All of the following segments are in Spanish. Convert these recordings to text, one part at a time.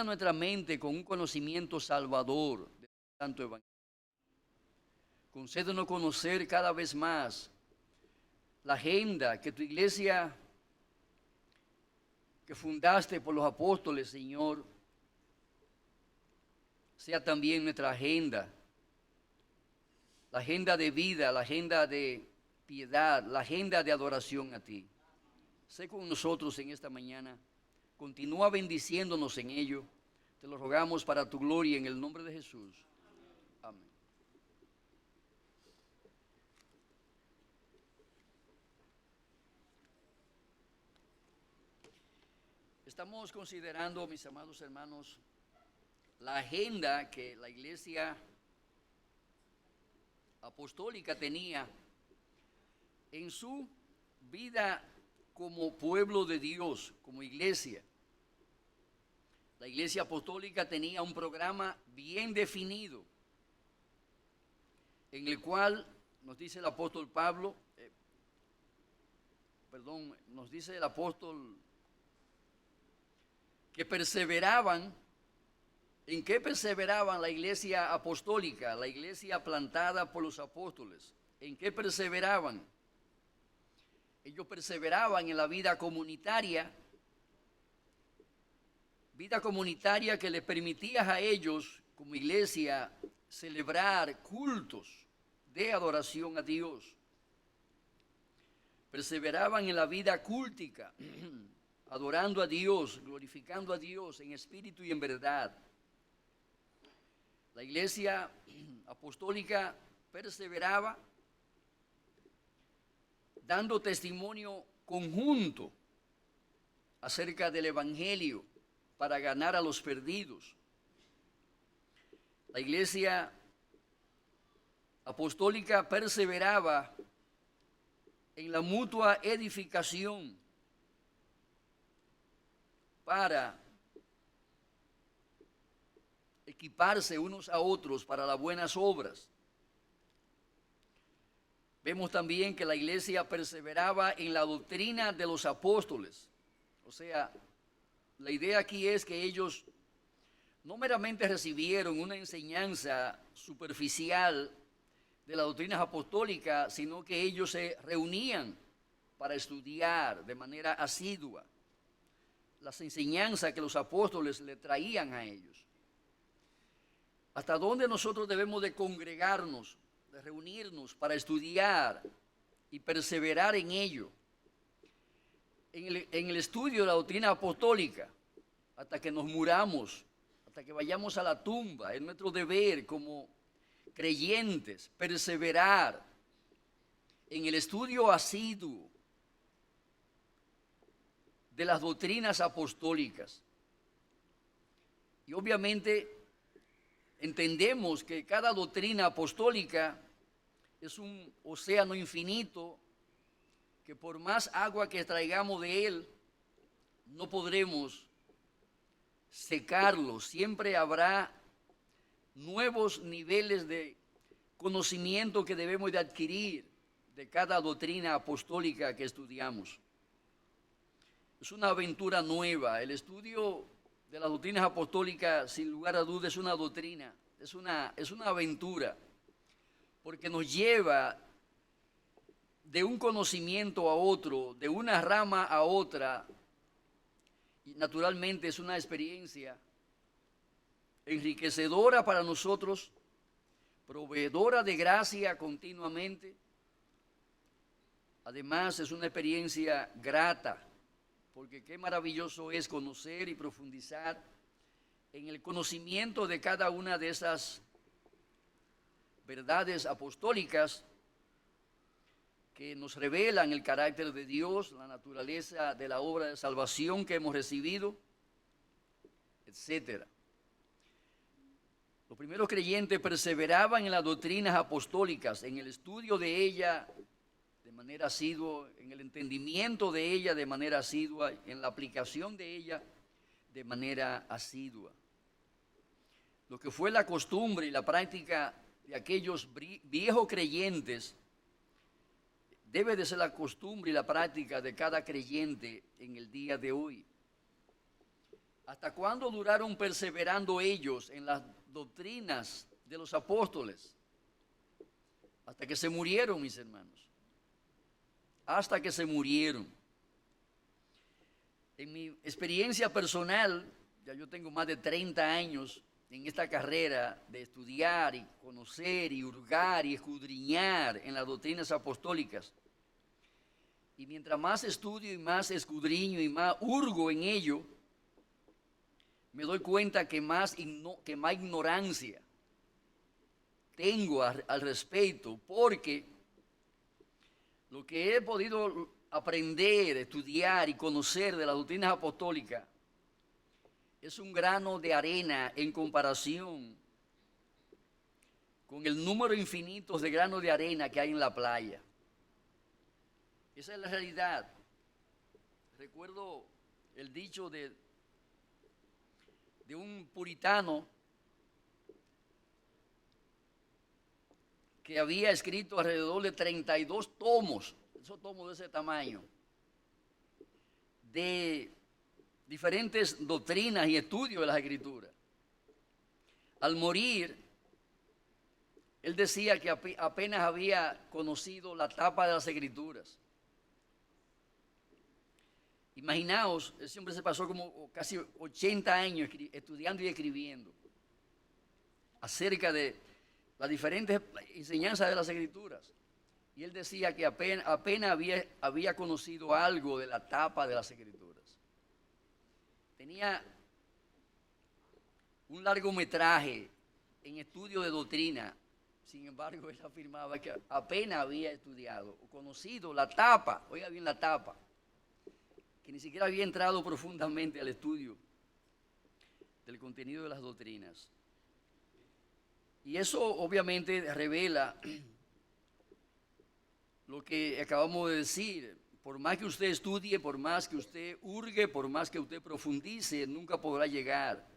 Llena nuestra mente con un conocimiento salvador del Santo Evangelio. Concédenos conocer cada vez más la agenda que tu iglesia, que fundaste por los apóstoles, Señor, sea también nuestra agenda. La agenda de vida, la agenda de piedad, la agenda de adoración a ti. Sé con nosotros en esta mañana. Continúa bendiciéndonos en ello. Te lo rogamos para tu gloria en el nombre de Jesús. Amén. Estamos considerando, mis amados hermanos, la agenda que la iglesia apostólica tenía en su vida como pueblo de Dios, como iglesia. La iglesia apostólica tenía un programa bien definido, en el cual nos dice el apóstol Pablo, nos dice el apóstol que perseveraban. ¿En qué perseveraban la iglesia apostólica, la iglesia plantada por los apóstoles? ¿En qué perseveraban? Ellos perseveraban en la vida comunitaria que les permitía a ellos, como iglesia, celebrar cultos de adoración a Dios. Perseveraban en la vida cúltica, adorando a Dios, glorificando a Dios en espíritu y en verdad. La iglesia apostólica perseveraba dando testimonio conjunto acerca del evangelio para ganar a los perdidos. La iglesia apostólica perseveraba en la mutua edificación para equiparse unos a otros para las buenas obras. Vemos también que la iglesia perseveraba en la doctrina de los apóstoles. O sea, la idea aquí es que ellos no meramente recibieron una enseñanza superficial de las doctrinas apostólicas, sino que ellos se reunían para estudiar de manera asidua las enseñanzas que los apóstoles le traían a ellos. ¿Hasta dónde nosotros debemos de congregarnos, de reunirnos para estudiar y perseverar en ello? En el estudio de la doctrina apostólica, hasta que nos muramos, hasta que vayamos a la tumba. Es nuestro deber como creyentes perseverar en el estudio asiduo de las doctrinas apostólicas. Y obviamente entendemos que cada doctrina apostólica es un océano infinito que por más agua que extraigamos de él, no podremos secarlo. Siempre habrá nuevos niveles de conocimiento que debemos de adquirir de cada doctrina apostólica que estudiamos. Es una aventura nueva. El estudio de las doctrinas apostólicas, sin lugar a dudas, es una doctrina, es una aventura, porque nos lleva de un conocimiento a otro, de una rama a otra, y naturalmente es una experiencia enriquecedora para nosotros, proveedora de gracia continuamente. Además es una experiencia grata, porque qué maravilloso es conocer y profundizar en el conocimiento de cada una de esas verdades apostólicas que nos revelan el carácter de Dios, la naturaleza de la obra de salvación que hemos recibido, etc. Los primeros creyentes perseveraban en las doctrinas apostólicas, en el estudio de ella de manera asidua, en el entendimiento de ella de manera asidua, en la aplicación de ella de manera asidua. Lo que fue la costumbre y la práctica de aquellos viejos creyentes debe de ser la costumbre y la práctica de cada creyente en el día de hoy. ¿Hasta cuándo duraron perseverando ellos en las doctrinas de los apóstoles? Hasta que se murieron, mis hermanos. Hasta que se murieron. En mi experiencia personal, ya yo tengo más de 30 años en esta carrera de estudiar y conocer y hurgar y escudriñar en las doctrinas apostólicas. Y mientras más estudio y más escudriño y más hurgo en ello, me doy cuenta que más ignorancia tengo al respecto, porque lo que he podido aprender, estudiar y conocer de las doctrinas apostólicas es un grano de arena en comparación con el número infinito de granos de arena que hay en la playa. Esa es la realidad. Recuerdo el dicho de un puritano que había escrito alrededor de 32 tomos, esos tomos de ese tamaño, de diferentes doctrinas y estudios de las Escrituras. Al morir, él decía que apenas había conocido la tapa de las Escrituras. Imaginaos, ese hombre se pasó como casi 80 años estudiando y escribiendo acerca de las diferentes enseñanzas de las Escrituras. Y él decía que apenas había conocido algo de la tapa de las Escrituras. Tenía un largometraje en estudio de doctrina. Sin embargo, él afirmaba que apenas había estudiado o conocido la tapa, oiga bien la tapa, que ni siquiera había entrado profundamente al estudio del contenido de las doctrinas. Y eso obviamente revela lo que acabamos de decir. Por más que usted estudie, por más que usted hurgue, por más que usted profundice, nunca podrá llegar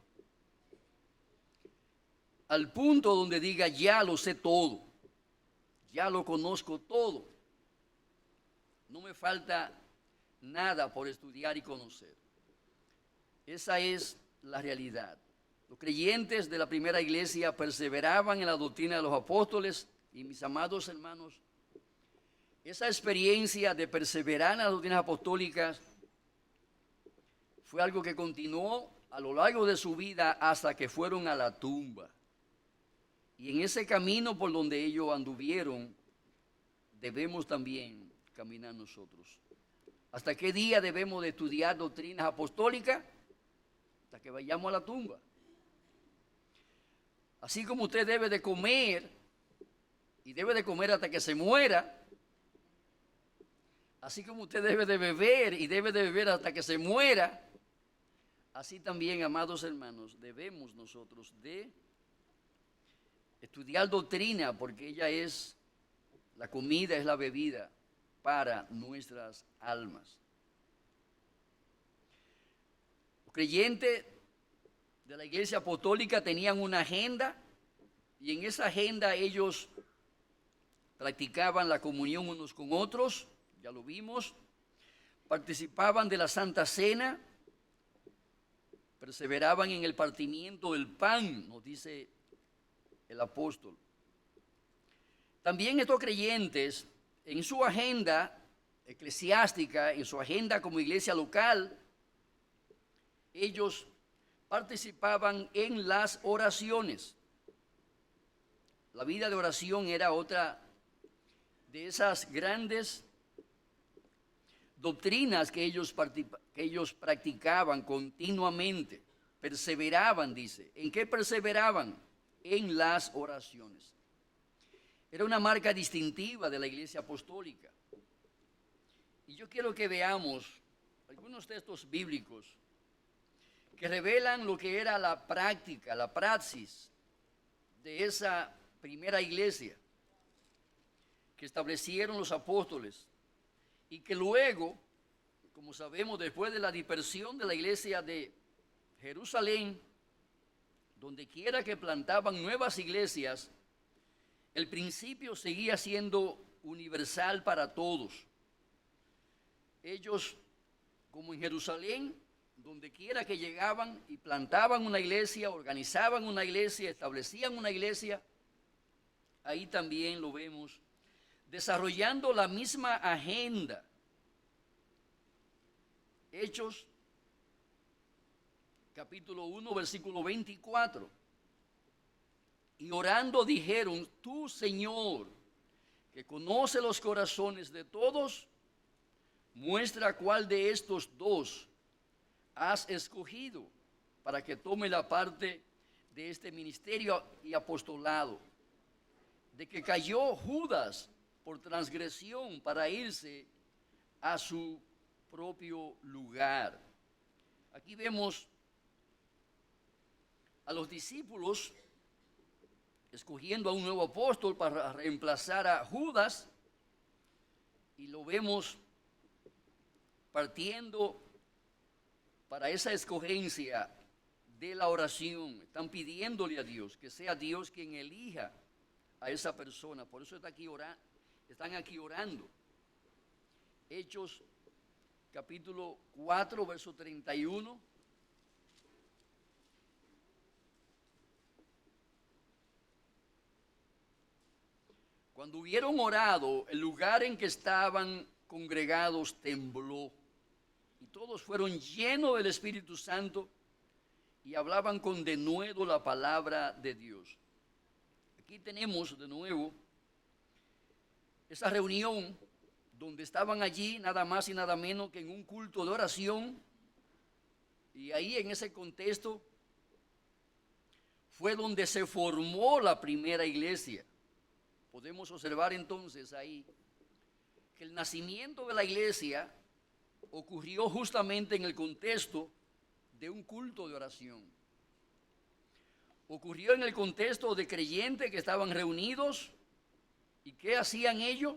al punto donde diga, ya lo sé todo, ya lo conozco todo, no me falta nada por estudiar y conocer. Esa es la realidad. Los creyentes de la primera iglesia perseveraban en la doctrina de los apóstoles y, mis amados hermanos, esa experiencia de perseverar en las doctrinas apostólicas fue algo que continuó a lo largo de su vida hasta que fueron a la tumba. Y en ese camino por donde ellos anduvieron, debemos también caminar nosotros. ¿Hasta qué día debemos de estudiar doctrinas apostólicas? Hasta que vayamos a la tumba. Así como usted debe de comer, y debe de comer hasta que se muera, así como usted debe de beber, y debe de beber hasta que se muera, así también, amados hermanos, debemos nosotros de estudiar doctrina, porque ella es la comida, es la bebida para nuestras almas. Los creyentes de la iglesia apostólica tenían una agenda, y en esa agenda ellos practicaban la comunión unos con otros, ya lo vimos, participaban de la Santa Cena, perseveraban en el partimiento del pan, nos dice el apóstol. También estos creyentes, en su agenda eclesiástica, en su agenda como iglesia local, ellos participaban en las oraciones. La vida de oración era otra de esas grandes doctrinas que ellos practicaban continuamente. Perseveraban, dice. ¿En qué perseveraban? En las oraciones. Era una marca distintiva de la iglesia apostólica. Y yo quiero que veamos algunos textos bíblicos que revelan lo que era la práctica, la praxis de esa primera iglesia que establecieron los apóstoles y que luego, como sabemos, después de la dispersión de la iglesia de Jerusalén, donde quiera que plantaban nuevas iglesias, el principio seguía siendo universal para todos. Ellos, como en Jerusalén, donde quiera que llegaban y plantaban una iglesia, organizaban una iglesia, establecían una iglesia, ahí también lo vemos desarrollando la misma agenda. Hechos, capítulo 1, versículo 24. Y orando dijeron: tú, Señor, que conoce los corazones de todos, muestra cuál de estos dos has escogido para que tome la parte de este ministerio y apostolado, de que cayó Judas por transgresión para irse a su propio lugar. Aquí vemos a los discípulos escogiendo a un nuevo apóstol para reemplazar a Judas, y lo vemos partiendo para esa escogencia de la oración. Están pidiéndole a Dios que sea Dios quien elija a esa persona. Por eso están aquí orando. Hechos capítulo 4, verso 31. Cuando hubieron orado, el lugar en que estaban congregados tembló, y todos fueron llenos del Espíritu Santo y hablaban con denuedo la palabra de Dios. Aquí tenemos de nuevo esa reunión donde estaban allí nada más y nada menos que en un culto de oración, y ahí en ese contexto fue donde se formó la primera iglesia. Podemos observar entonces ahí que el nacimiento de la iglesia ocurrió justamente en el contexto de un culto de oración. Ocurrió en el contexto de creyentes que estaban reunidos. ¿Y qué hacían ellos?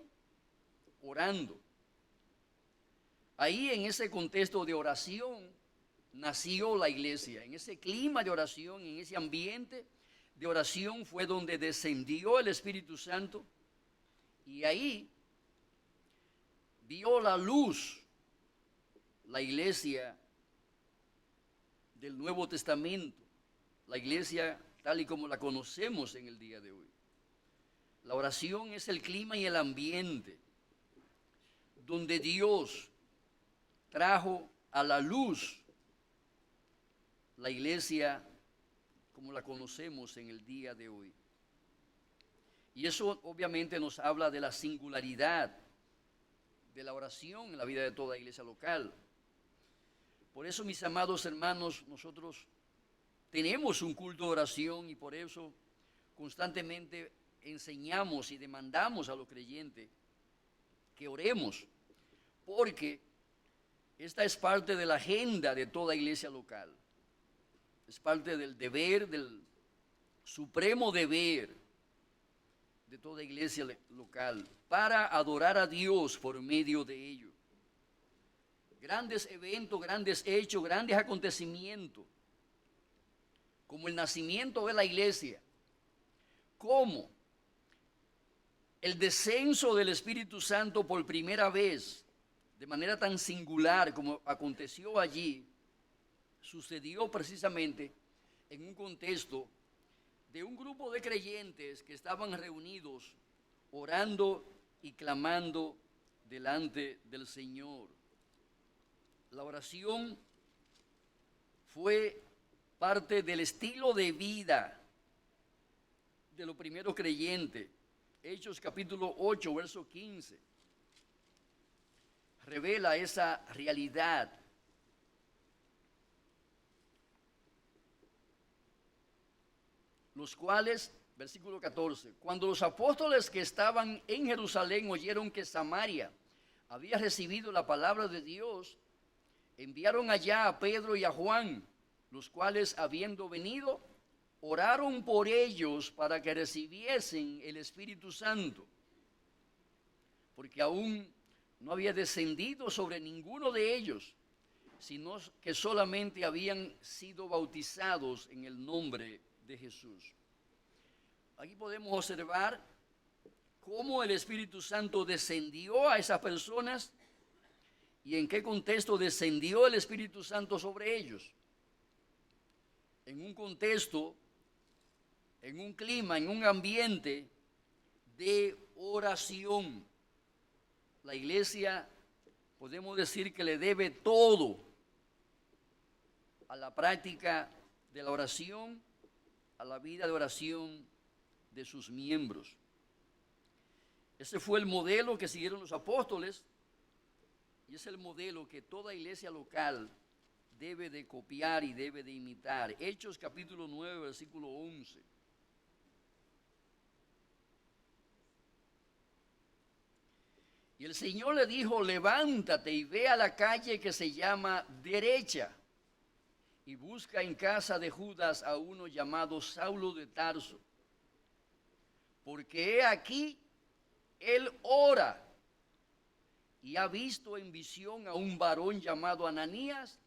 Orando. Ahí en ese contexto de oración nació la iglesia. En ese clima de oración, en ese ambiente de oración fue donde descendió el Espíritu Santo, y ahí vio la luz la iglesia del Nuevo Testamento, la iglesia tal y como la conocemos en el día de hoy. La oración es el clima y el ambiente donde Dios trajo a la luz la iglesia como la conocemos en el día de hoy. Y eso obviamente nos habla de la singularidad de la oración en la vida de toda iglesia local. Por eso, mis amados hermanos, nosotros tenemos un culto de oración, y por eso constantemente enseñamos y demandamos a los creyentes que oremos, porque esta es parte de la agenda de toda iglesia local. Es parte del deber, del supremo deber de toda iglesia local, para adorar a Dios por medio de ello. Grandes eventos, grandes hechos, grandes acontecimientos, como el nacimiento de la iglesia, como el descenso del Espíritu Santo por primera vez, de manera tan singular como aconteció allí, sucedió precisamente en un contexto de un grupo de creyentes que estaban reunidos orando y clamando delante del Señor. La oración fue parte del estilo de vida de los primeros creyentes. Hechos capítulo 8, verso 15, revela esa realidad. Los cuales, versículo 14, cuando los apóstoles que estaban en Jerusalén oyeron que Samaria había recibido la palabra de Dios, enviaron allá a Pedro y a Juan, los cuales, habiendo venido, oraron por ellos para que recibiesen el Espíritu Santo, porque aún no había descendido sobre ninguno de ellos, sino que solamente habían sido bautizados en el nombre de Jesús. Aquí podemos observar cómo el Espíritu Santo descendió a esas personas y en qué contexto descendió el Espíritu Santo sobre ellos. En un contexto, en un clima, en un ambiente de oración. La iglesia, podemos decir que le debe todo a la práctica de la oración, a la vida de oración de sus miembros. Ese fue el modelo que siguieron los apóstoles y es el modelo que toda iglesia local debe de copiar y debe de imitar. Hechos capítulo 9, versículo 11. Y el Señor le dijo, levántate y ve a la calle que se llama Derecha y busca en casa de Judas a uno llamado Saulo de Tarso, porque he aquí, él ora y ha visto en visión a un varón llamado Ananías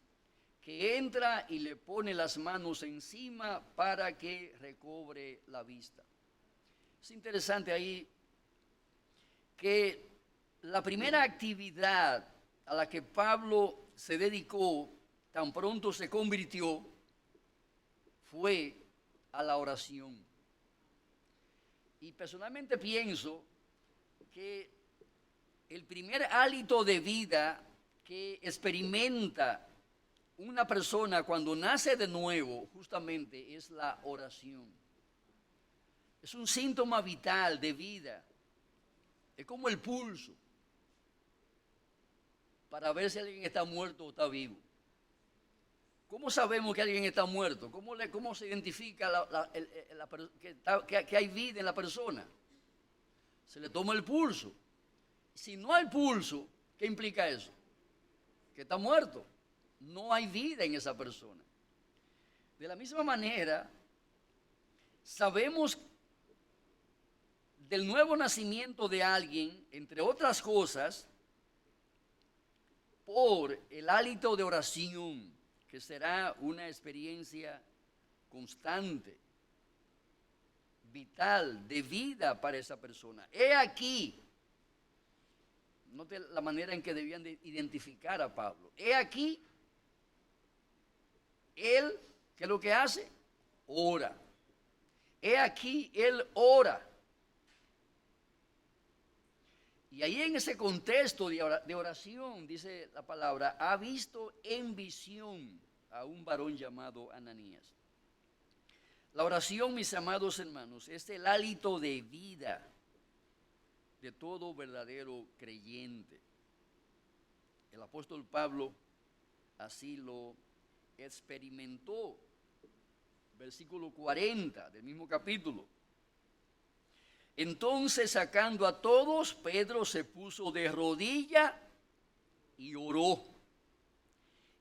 que entra y le pone las manos encima para que recobre la vista. Es interesante ahí que la primera actividad a la que Pablo se dedicó tan pronto se convirtió fue a la oración. Y personalmente pienso que el primer hálito de vida que experimenta una persona cuando nace de nuevo justamente es la oración. Es un síntoma vital de vida. Es como el pulso para ver si alguien está muerto o está vivo. ¿Cómo sabemos que alguien está muerto? ¿Cómo se identifica que hay vida en la persona? Se le toma el pulso. Si no hay pulso, ¿qué implica eso? Que está muerto. No hay vida en esa persona. De la misma manera, sabemos del nuevo nacimiento de alguien, entre otras cosas, por el hálito de oración, que será una experiencia constante, vital, de vida para esa persona. He aquí, note la manera en que debían de identificar a Pablo. He aquí, él, ¿qué es lo que hace? Ora. He aquí, él ora. Y ahí en ese contexto de oración, dice la palabra, ha visto en visión a un varón llamado Ananías. La oración, mis amados hermanos, es el hálito de vida de todo verdadero creyente. El apóstol Pablo así lo experimentó. Versículo 40 del mismo capítulo. Entonces, sacando a todos, Pedro se puso de rodilla y oró.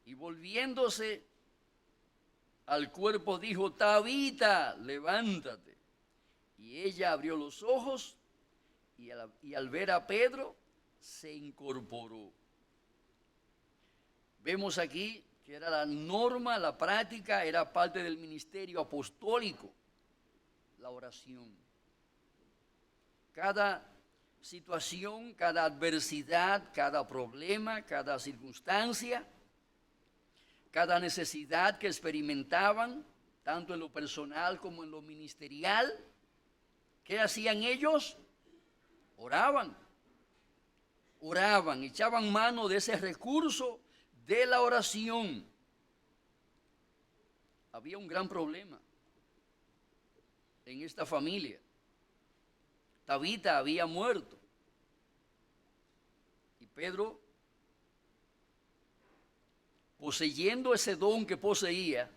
Y volviéndose al cuerpo dijo, Tabita, levántate. Y ella abrió los ojos y al ver a Pedro se incorporó. Vemos aquí que era la norma, la práctica, era parte del ministerio apostólico, la oración. Cada situación, cada adversidad, cada problema, cada circunstancia, cada necesidad que experimentaban, tanto en lo personal como en lo ministerial, ¿qué hacían ellos? Oraban, echaban mano de ese recurso de la oración. Había un gran problema en esta familia. Tabita había muerto. Y Pedro, poseyendo ese don que poseía,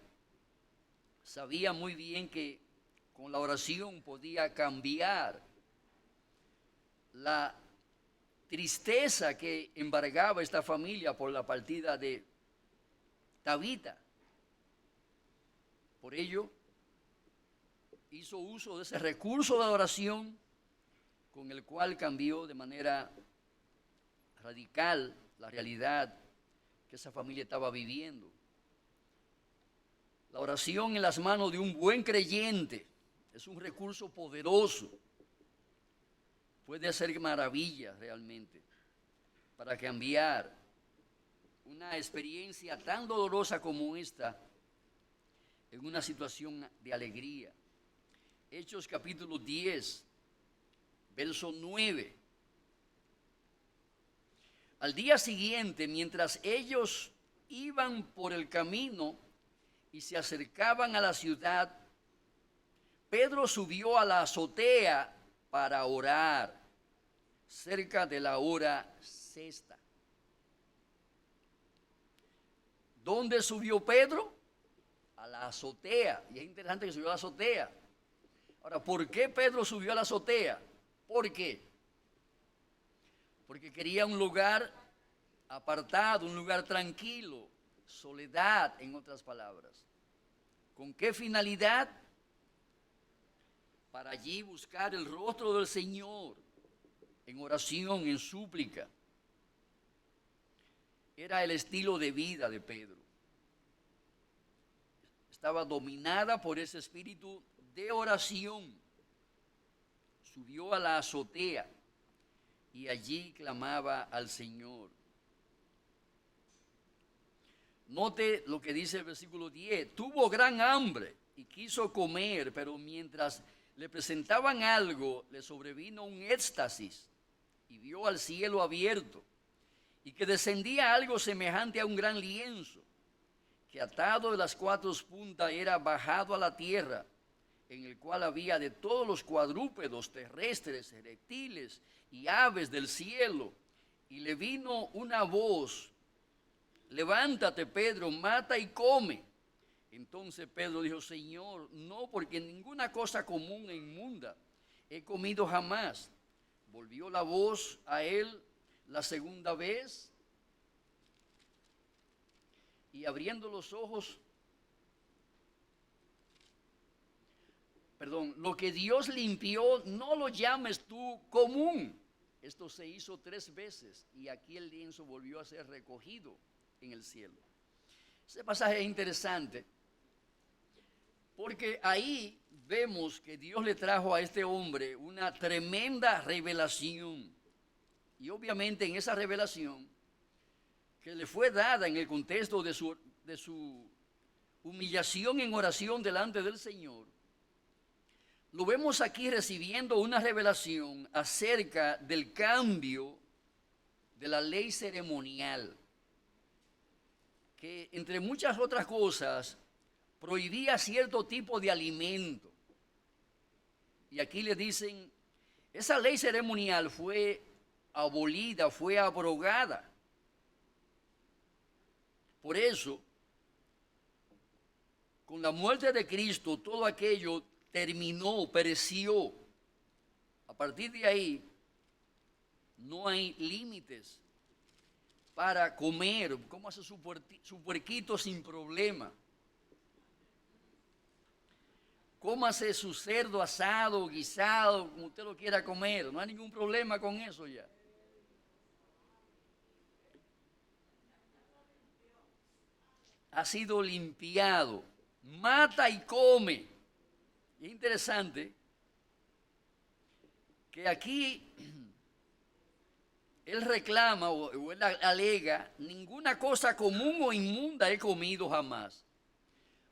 sabía muy bien que con la oración podía cambiar la tristeza que embargaba esta familia por la partida de Tabita. Por ello, hizo uso de ese recurso de oración con el cual cambió de manera radical la realidad que esa familia estaba viviendo. La oración en las manos de un buen creyente es un recurso poderoso. Puede hacer maravillas realmente para cambiar una experiencia tan dolorosa como esta en una situación de alegría. Hechos capítulo 10, verso 9. Al día siguiente, mientras ellos iban por el camino y se acercaban a la ciudad, Pedro subió a la azotea para orar cerca de la hora sexta. ¿Dónde subió Pedro? A la azotea. Y es interesante que subió a la azotea. Ahora, ¿por qué Pedro subió a la azotea? ¿Por qué? Porque quería un lugar apartado, un lugar tranquilo, soledad, en otras palabras. ¿Con qué finalidad? Para allí buscar el rostro del Señor, en oración, en súplica. Era el estilo de vida de Pedro. Estaba dominada por ese espíritu de oración. Subió a la azotea y allí clamaba al Señor. Note lo que dice el versículo 10. Tuvo gran hambre y quiso comer, pero mientras le presentaban algo, le sobrevino un éxtasis y vio al cielo abierto y que descendía algo semejante a un gran lienzo, que atado de las cuatro puntas era bajado a la tierra, en el cual había de todos los cuadrúpedos terrestres, reptiles y aves del cielo. Y le vino una voz: levántate, Pedro, mata y come. Entonces Pedro dijo: Señor, no, porque ninguna cosa común e inmunda he comido jamás. Volvió la voz a él la segunda vez, y abriendo los ojos, lo que Dios limpió, no lo llames tú común. Esto se hizo 3 veces y aquí el lienzo volvió a ser recogido en el cielo. Ese pasaje es interesante porque ahí vemos que Dios le trajo a este hombre una tremenda revelación. Y obviamente en esa revelación que le fue dada en el contexto de su humillación en oración delante del Señor, lo vemos aquí recibiendo una revelación acerca del cambio de la ley ceremonial, que entre muchas otras cosas prohibía cierto tipo de alimento. Y aquí le dicen, esa ley ceremonial fue abolida, fue abrogada. Por eso, con la muerte de Cristo, todo aquello terminó, pereció. A partir de ahí, no hay límites para comer. ¿Cómo hace su puerquito sin problema? Cómase su cerdo asado, guisado, como usted lo quiera comer. No hay ningún problema con eso ya. Ha sido limpiado. Mata y come. Y es interesante que aquí él reclama o él alega: ninguna cosa común o inmunda he comido jamás.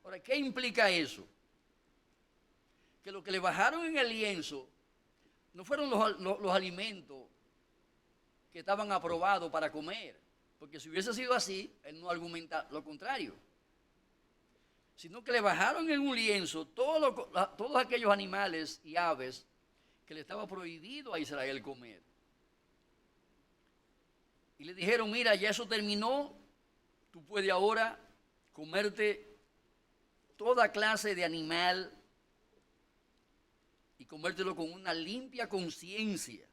Ahora, ¿qué implica eso? Que lo que le bajaron en el lienzo no fueron los alimentos que estaban aprobados para comer, porque si hubiese sido así, él no argumenta lo contrario, sino que le bajaron en un lienzo todos aquellos animales y aves que le estaba prohibido a Israel comer. Y le dijeron: mira, ya eso terminó, tú puedes ahora comerte toda clase de animal y comértelo con una limpia conciencia,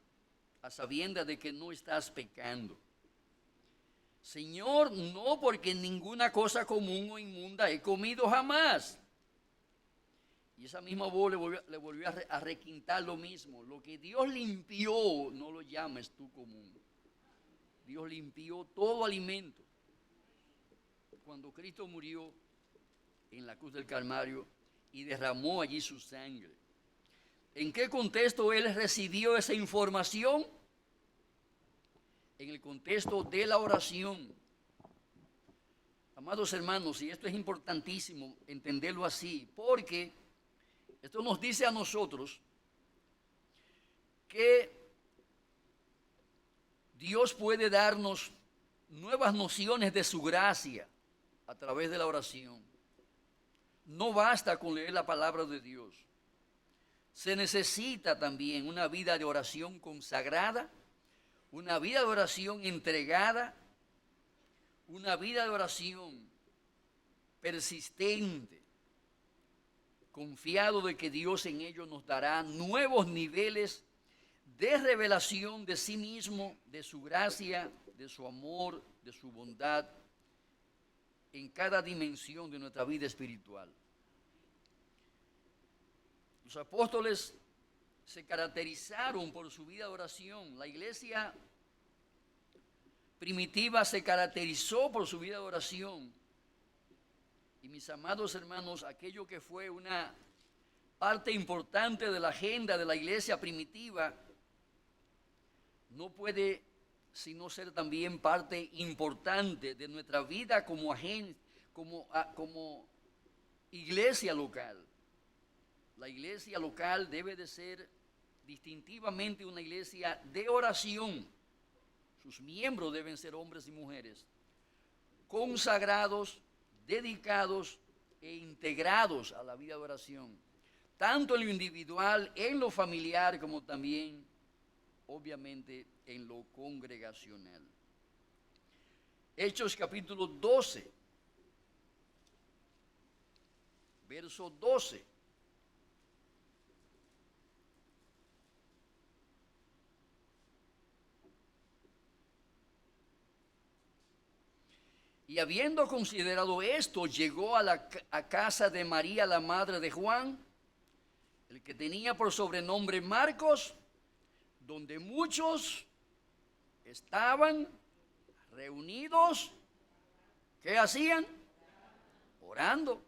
a sabiendas de que no estás pecando. Señor, no, porque ninguna cosa común o inmunda he comido jamás. Y esa misma voz le volvió a requintar lo mismo. Lo que Dios limpió, no lo llames tú común. Dios limpió todo alimento. Cuando Cristo murió en la cruz del Calvario y derramó allí su sangre. ¿En qué contexto él recibió esa información? En el contexto de la oración. Amados hermanos, y esto es importantísimo entenderlo así, porque esto nos dice a nosotros que Dios puede darnos nuevas nociones de su gracia a través de la oración. No basta con leer la palabra de Dios. Se necesita también una vida de oración consagrada, una vida de oración entregada, una vida de oración persistente, confiado de que Dios en ello nos dará nuevos niveles de revelación de sí mismo, de su gracia, de su amor, de su bondad, en cada dimensión de nuestra vida espiritual. Los apóstoles se caracterizaron por su vida de oración. La iglesia primitiva se caracterizó por su vida de oración. Y mis amados hermanos, aquello que fue una parte importante de la agenda de la iglesia primitiva, no puede sino ser también parte importante de nuestra vida como iglesia local. La iglesia local debe de ser distintivamente una iglesia de oración. Sus miembros deben ser hombres y mujeres consagrados, dedicados e integrados a la vida de oración, tanto en lo individual, en lo familiar, como también, obviamente, en lo congregacional. Hechos capítulo 12, verso 12. Y habiendo considerado esto, llegó a casa de María, la madre de Juan, el que tenía por sobrenombre Marcos, donde muchos estaban reunidos. ¿Qué hacían? Orando.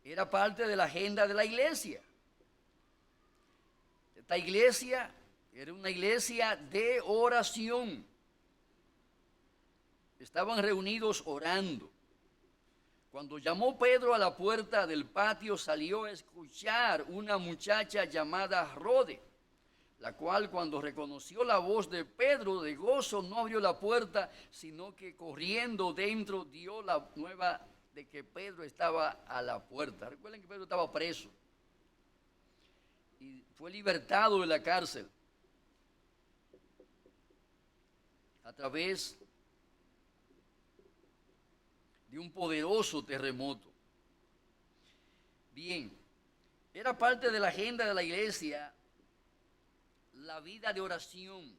Era parte de la agenda de la iglesia. Esta iglesia era una iglesia de oración. Estaban reunidos orando. Cuando llamó Pedro a la puerta del patio, salió a escuchar una muchacha llamada Rode, la cual, cuando reconoció la voz de Pedro de gozo, no abrió la puerta, sino que corriendo dentro dio la nueva de que Pedro estaba a la puerta. Recuerden que Pedro estaba preso y fue libertado de la cárcel a través de un poderoso terremoto. Bien, era parte de la agenda de la iglesia la vida de oración.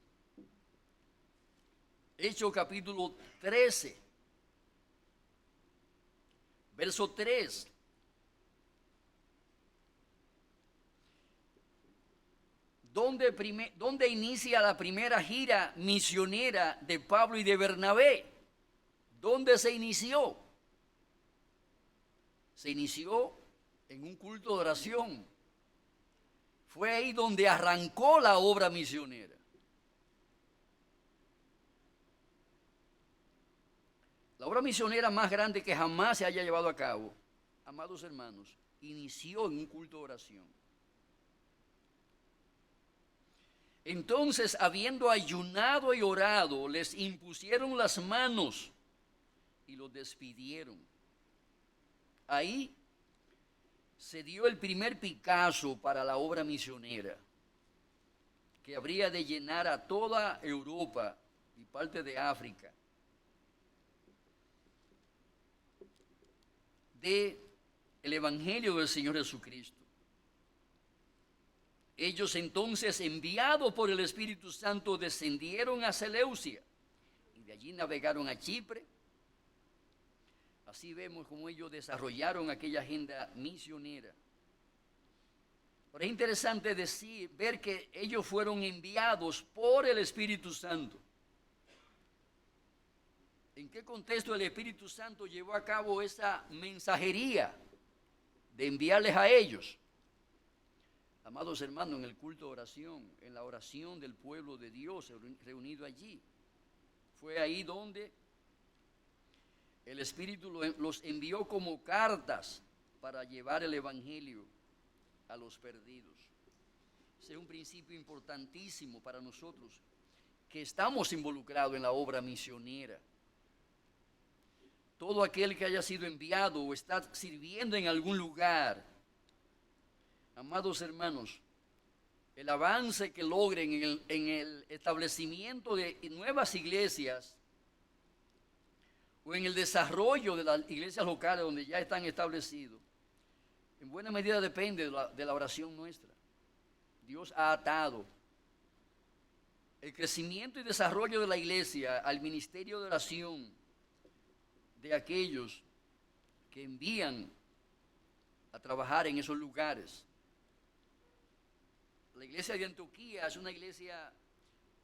Hechos capítulo 13, verso 3. Donde inicia la primera gira misionera de Pablo y de Bernabé. ¿Dónde se inició? Se inició en un culto de oración. Fue ahí donde arrancó la obra misionera. La obra misionera más grande que jamás se haya llevado a cabo, amados hermanos, inició en un culto de oración. Entonces, habiendo ayunado y orado, les impusieron las manos y los despidieron. Ahí se dio el primer Picasso para la obra misionera, que habría de llenar a toda Europa y parte de África de el Evangelio del Señor Jesucristo. Ellos entonces, enviados por el Espíritu Santo, descendieron a Seleucia y de allí navegaron a Chipre. Así vemos cómo ellos desarrollaron aquella agenda misionera. Pero es interesante ver que ellos fueron enviados por el Espíritu Santo. ¿En qué contexto el Espíritu Santo llevó a cabo esa mensajería de enviarles a ellos? Amados hermanos, en el culto de oración, en la oración del pueblo de Dios reunido allí. Fue ahí donde el Espíritu los envió como cartas para llevar el Evangelio a los perdidos. Ese es un principio importantísimo para nosotros que estamos involucrados en la obra misionera. Todo aquel que haya sido enviado o está sirviendo en algún lugar, amados hermanos, el avance que logren en el establecimiento de nuevas iglesias o en el desarrollo de las iglesias locales donde ya están establecidos, en buena medida depende de la oración nuestra. Dios ha atado el crecimiento y desarrollo de la iglesia al ministerio de oración de aquellos que envían a trabajar en esos lugares. La iglesia de Antioquía es una iglesia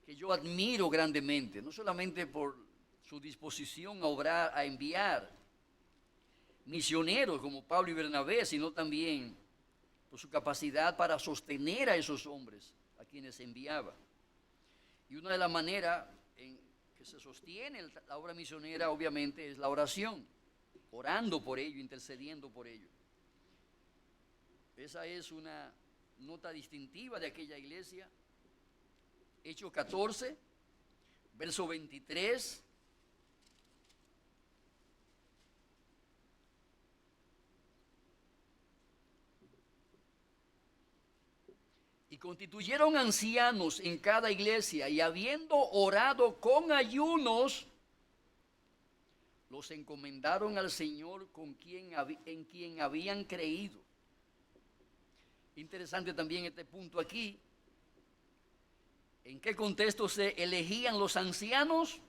que yo admiro grandemente, no solamente por su disposición a obrar, a enviar misioneros como Pablo y Bernabé, sino también por su capacidad para sostener a esos hombres a quienes enviaba. Y una de las maneras en que se sostiene la obra misionera, obviamente, es la oración, orando por ello, intercediendo por ello. Esa es una nota distintiva de aquella iglesia. Hechos 14, verso 23. Y constituyeron ancianos en cada iglesia, y habiendo orado con ayunos, los encomendaron al Señor en quien habían creído. Interesante también este punto aquí. ¿En qué contexto se elegían los ancianos?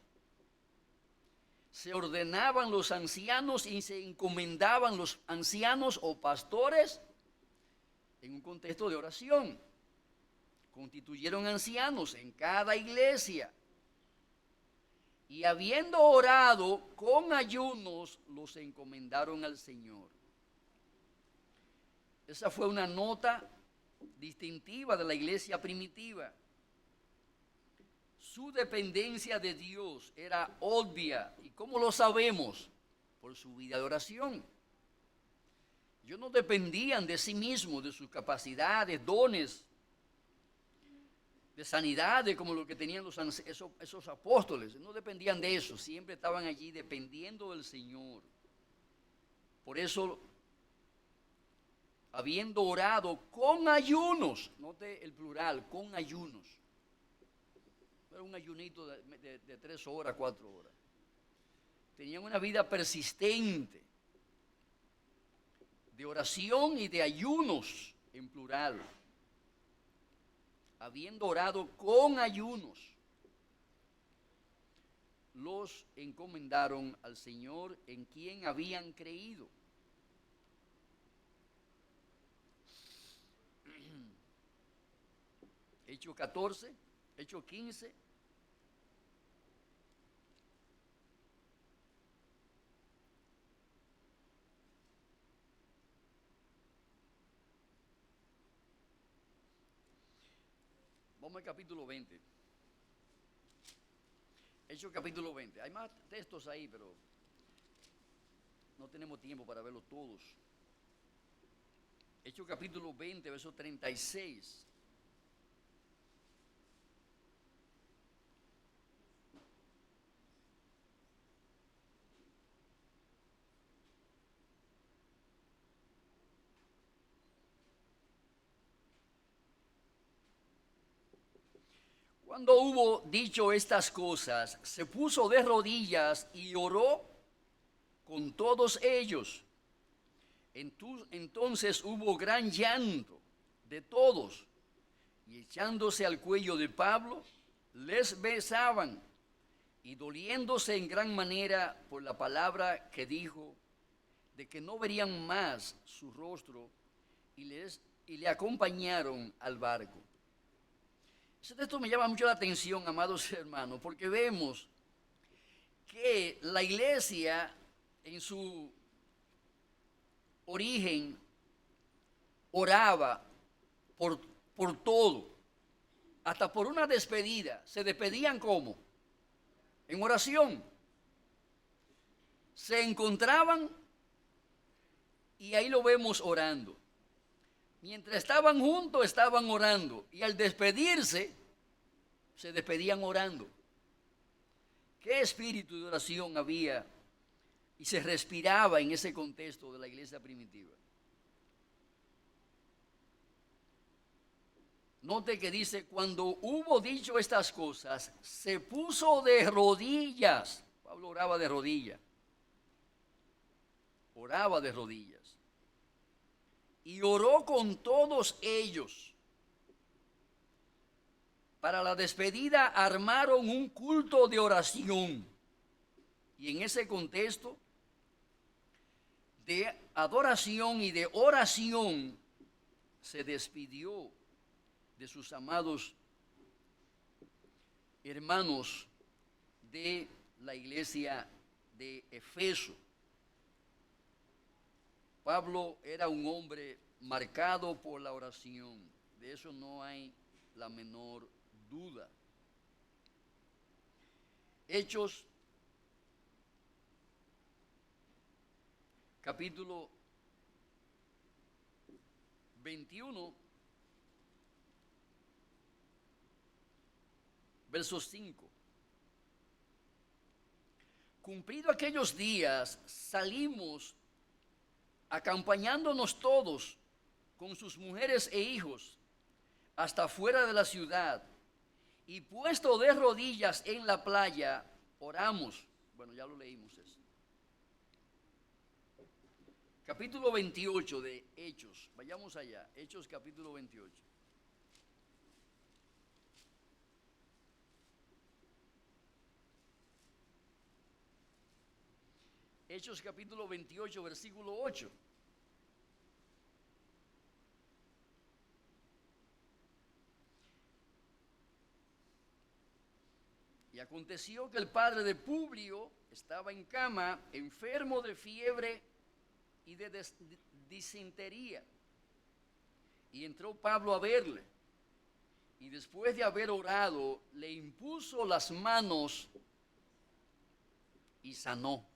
Se ordenaban los ancianos y se encomendaban los ancianos o pastores en un contexto de oración. Constituyeron ancianos en cada iglesia y habiendo orado con ayunos, los encomendaron al Señor. Esa fue una nota distintiva de la iglesia primitiva. Su dependencia de Dios era obvia. ¿Y cómo lo sabemos? Por su vida de oración. Ellos no dependían de sí mismos, de sus capacidades, dones, de sanidades como lo que tenían esos apóstoles. No dependían de eso, siempre estaban allí dependiendo del Señor. Por eso, habiendo orado con ayunos, note el plural, con ayunos. Era un ayunito de 3 horas, 4 horas. Tenían una vida persistente de oración y de ayunos en plural. Habiendo orado con ayunos, los encomendaron al Señor en quien habían creído. Hechos 14, Hechos 15. Vamos al capítulo 20. Hechos capítulo 20. Hay más textos ahí, pero no tenemos tiempo para verlos todos. Hechos capítulo 20, verso 36. Cuando hubo dicho estas cosas, se puso de rodillas y oró con todos ellos. Entonces hubo gran llanto de todos, y echándose al cuello de Pablo, les besaban, y doliéndose en gran manera por la palabra que dijo, de que no verían más su rostro, y le acompañaron al barco. Ese texto me llama mucho la atención, amados hermanos, porque vemos que la iglesia en su origen oraba por todo, hasta por una despedida. Se despedían ¿cómo? En oración. se encontraban y ahí lo vemos orando. Mientras estaban juntos, estaban orando. Y al despedirse, se despedían orando. ¿Qué espíritu de oración había y se respiraba en ese contexto de la iglesia primitiva? Note que dice, cuando hubo dicho estas cosas, se puso de rodillas. Pablo oraba de rodillas. Oraba de rodillas. Y oró con todos ellos. Para la despedida armaron un culto de oración. Y en ese contexto de adoración y de oración se despidió de sus amados hermanos de la iglesia de Efeso. Pablo era un hombre marcado por la oración, de eso no hay la menor duda. Hechos capítulo 21, verso 5. Cumplido aquellos días, salimos acompañándonos todos con sus mujeres e hijos hasta fuera de la ciudad, y puesto de rodillas en la playa, oramos. Bueno, ya lo leímos eso. Capítulo 28 de Hechos, vayamos allá, Hechos capítulo 28. Hechos capítulo 28, versículo 8. Y aconteció que el padre de Publio estaba en cama, enfermo de fiebre y de disentería. Y entró Pablo a verle. Y después de haber orado, le impuso las manos y sanó.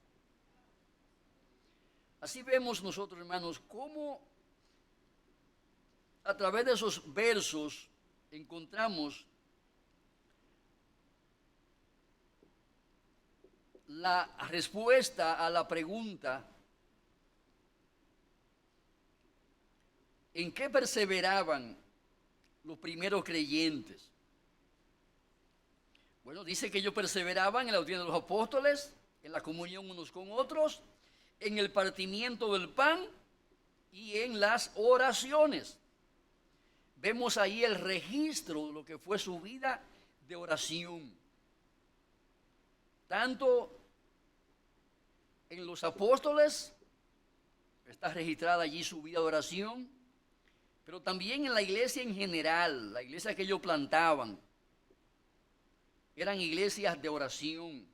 Así vemos nosotros, hermanos, cómo a través de esos versos encontramos la respuesta a la pregunta: ¿en qué perseveraban los primeros creyentes? Bueno, dice que ellos perseveraban en la doctrina de los apóstoles, en la comunión unos con otros, en el partimiento del pan y en las oraciones. Vemos ahí el registro de lo que fue su vida de oración. Tanto en los apóstoles está registrada allí su vida de oración, pero también en la iglesia en general, la iglesia que ellos plantaban, eran iglesias de oración.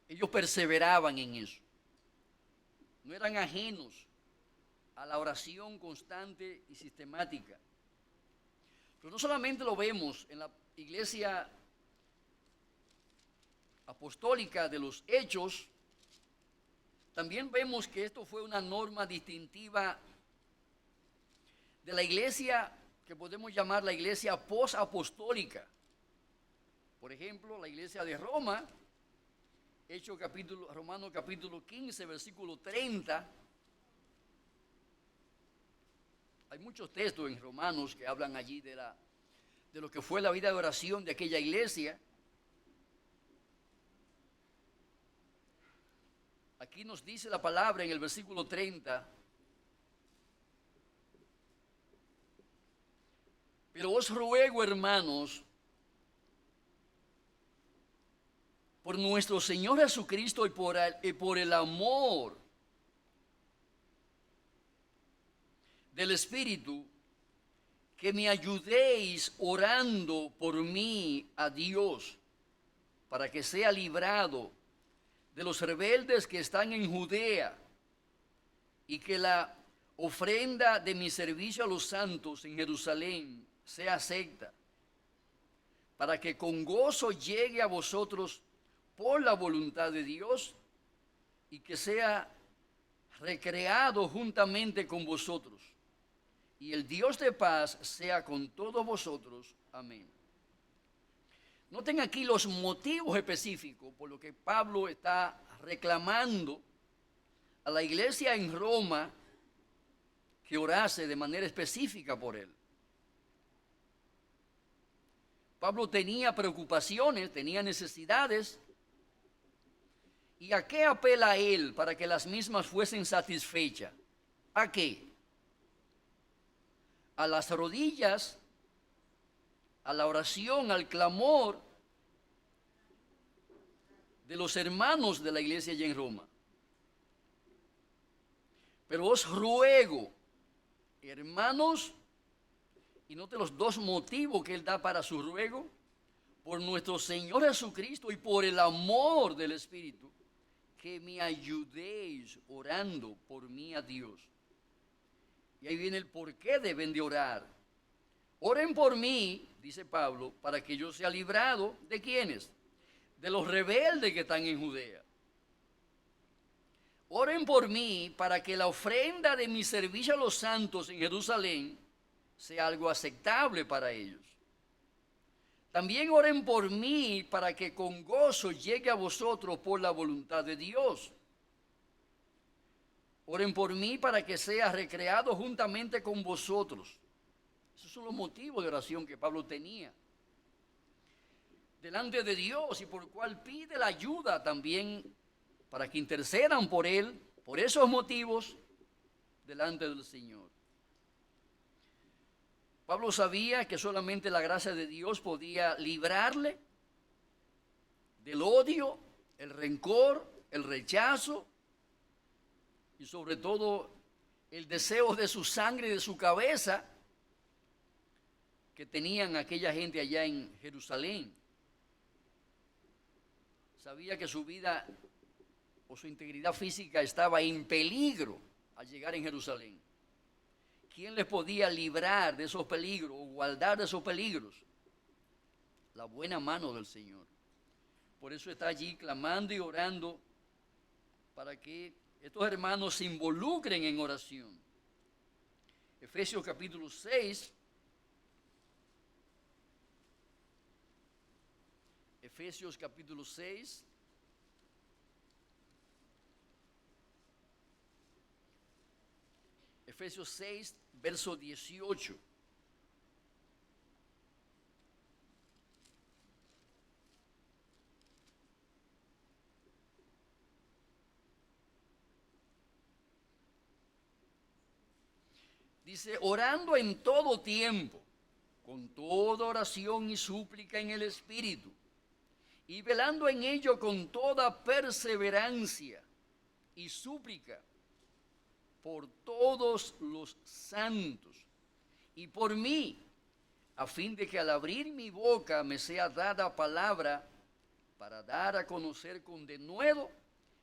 Ellos perseveraban en eso. No eran ajenos a la oración constante y sistemática. Pero no solamente lo vemos en la iglesia apostólica de los Hechos, también vemos que esto fue una norma distintiva de la iglesia que podemos llamar la iglesia posapostólica. Por ejemplo, la iglesia de Roma, Romanos capítulo 15, versículo 30. Hay muchos textos en Romanos que hablan allí de lo que fue la vida de oración de aquella iglesia. Aquí nos dice la palabra en el versículo 30. Pero os ruego, hermanos, por nuestro Señor Jesucristo y por el amor del Espíritu, que me ayudéis orando por mí a Dios, para que sea librado de los rebeldes que están en Judea, y que la ofrenda de mi servicio a los santos en Jerusalén sea acepta, para que con gozo llegue a vosotros por la voluntad de Dios y que sea recreado juntamente con vosotros. Y el Dios de paz sea con todos vosotros. Amén. Noten aquí los motivos específicos por los que Pablo está reclamando a la iglesia en Roma que orase de manera específica por él. Pablo tenía preocupaciones, tenía necesidades. ¿Y a qué apela él para que las mismas fuesen satisfechas? ¿A qué? A las rodillas, a la oración, al clamor de los hermanos de la iglesia allá en Roma. Pero os ruego, hermanos, y note los dos motivos que él da para su ruego: por nuestro Señor Jesucristo y por el amor del Espíritu, que me ayudéis orando por mí a Dios. Y ahí viene el por qué deben de orar. Oren por mí, dice Pablo, para que yo sea librado ¿de quiénes? De los rebeldes que están en Judea. Oren por mí para que la ofrenda de mi servicio a los santos en Jerusalén sea algo aceptable para ellos. También oren por mí para que con gozo llegue a vosotros por la voluntad de Dios. Oren por mí para que sea recreado juntamente con vosotros. Esos son los motivos de oración que Pablo tenía delante de Dios y por cual pide la ayuda también para que intercedan por él, por esos motivos, delante del Señor. Pablo sabía que solamente la gracia de Dios podía librarle del odio, el rencor, el rechazo y sobre todo el deseo de su sangre y de su cabeza que tenían aquella gente allá en Jerusalén. Sabía que su vida o su integridad física estaba en peligro al llegar en Jerusalén. ¿Quién les podía librar de esos peligros o guardar de esos peligros? La buena mano del Señor. Por eso está allí clamando y orando para que estos hermanos se involucren en oración. Efesios capítulo 6. Efesios capítulo 6. Efesios 6, verso 18. Dice, orando en todo tiempo, con toda oración y súplica en el Espíritu, y velando en ello con toda perseverancia y súplica por todos los santos y por mí, a fin de que al abrir mi boca me sea dada palabra para dar a conocer con denuedo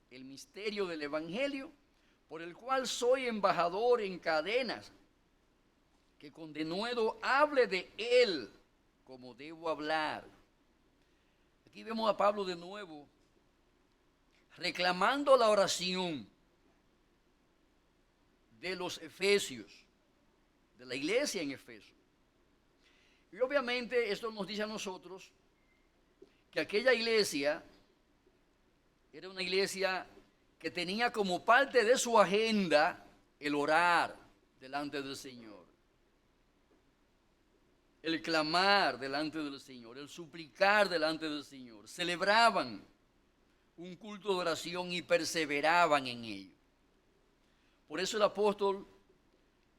el misterio del Evangelio, por el cual soy embajador en cadenas, que con denuedo hable de él como debo hablar. Aquí vemos a Pablo de nuevo reclamando la oración de los efesios, de la iglesia en Efeso. Y obviamente esto nos dice a nosotros que aquella iglesia era una iglesia que tenía como parte de su agenda el orar delante del Señor, el clamar delante del Señor, el suplicar delante del Señor. Celebraban un culto de oración y perseveraban en ello. Por eso el apóstol,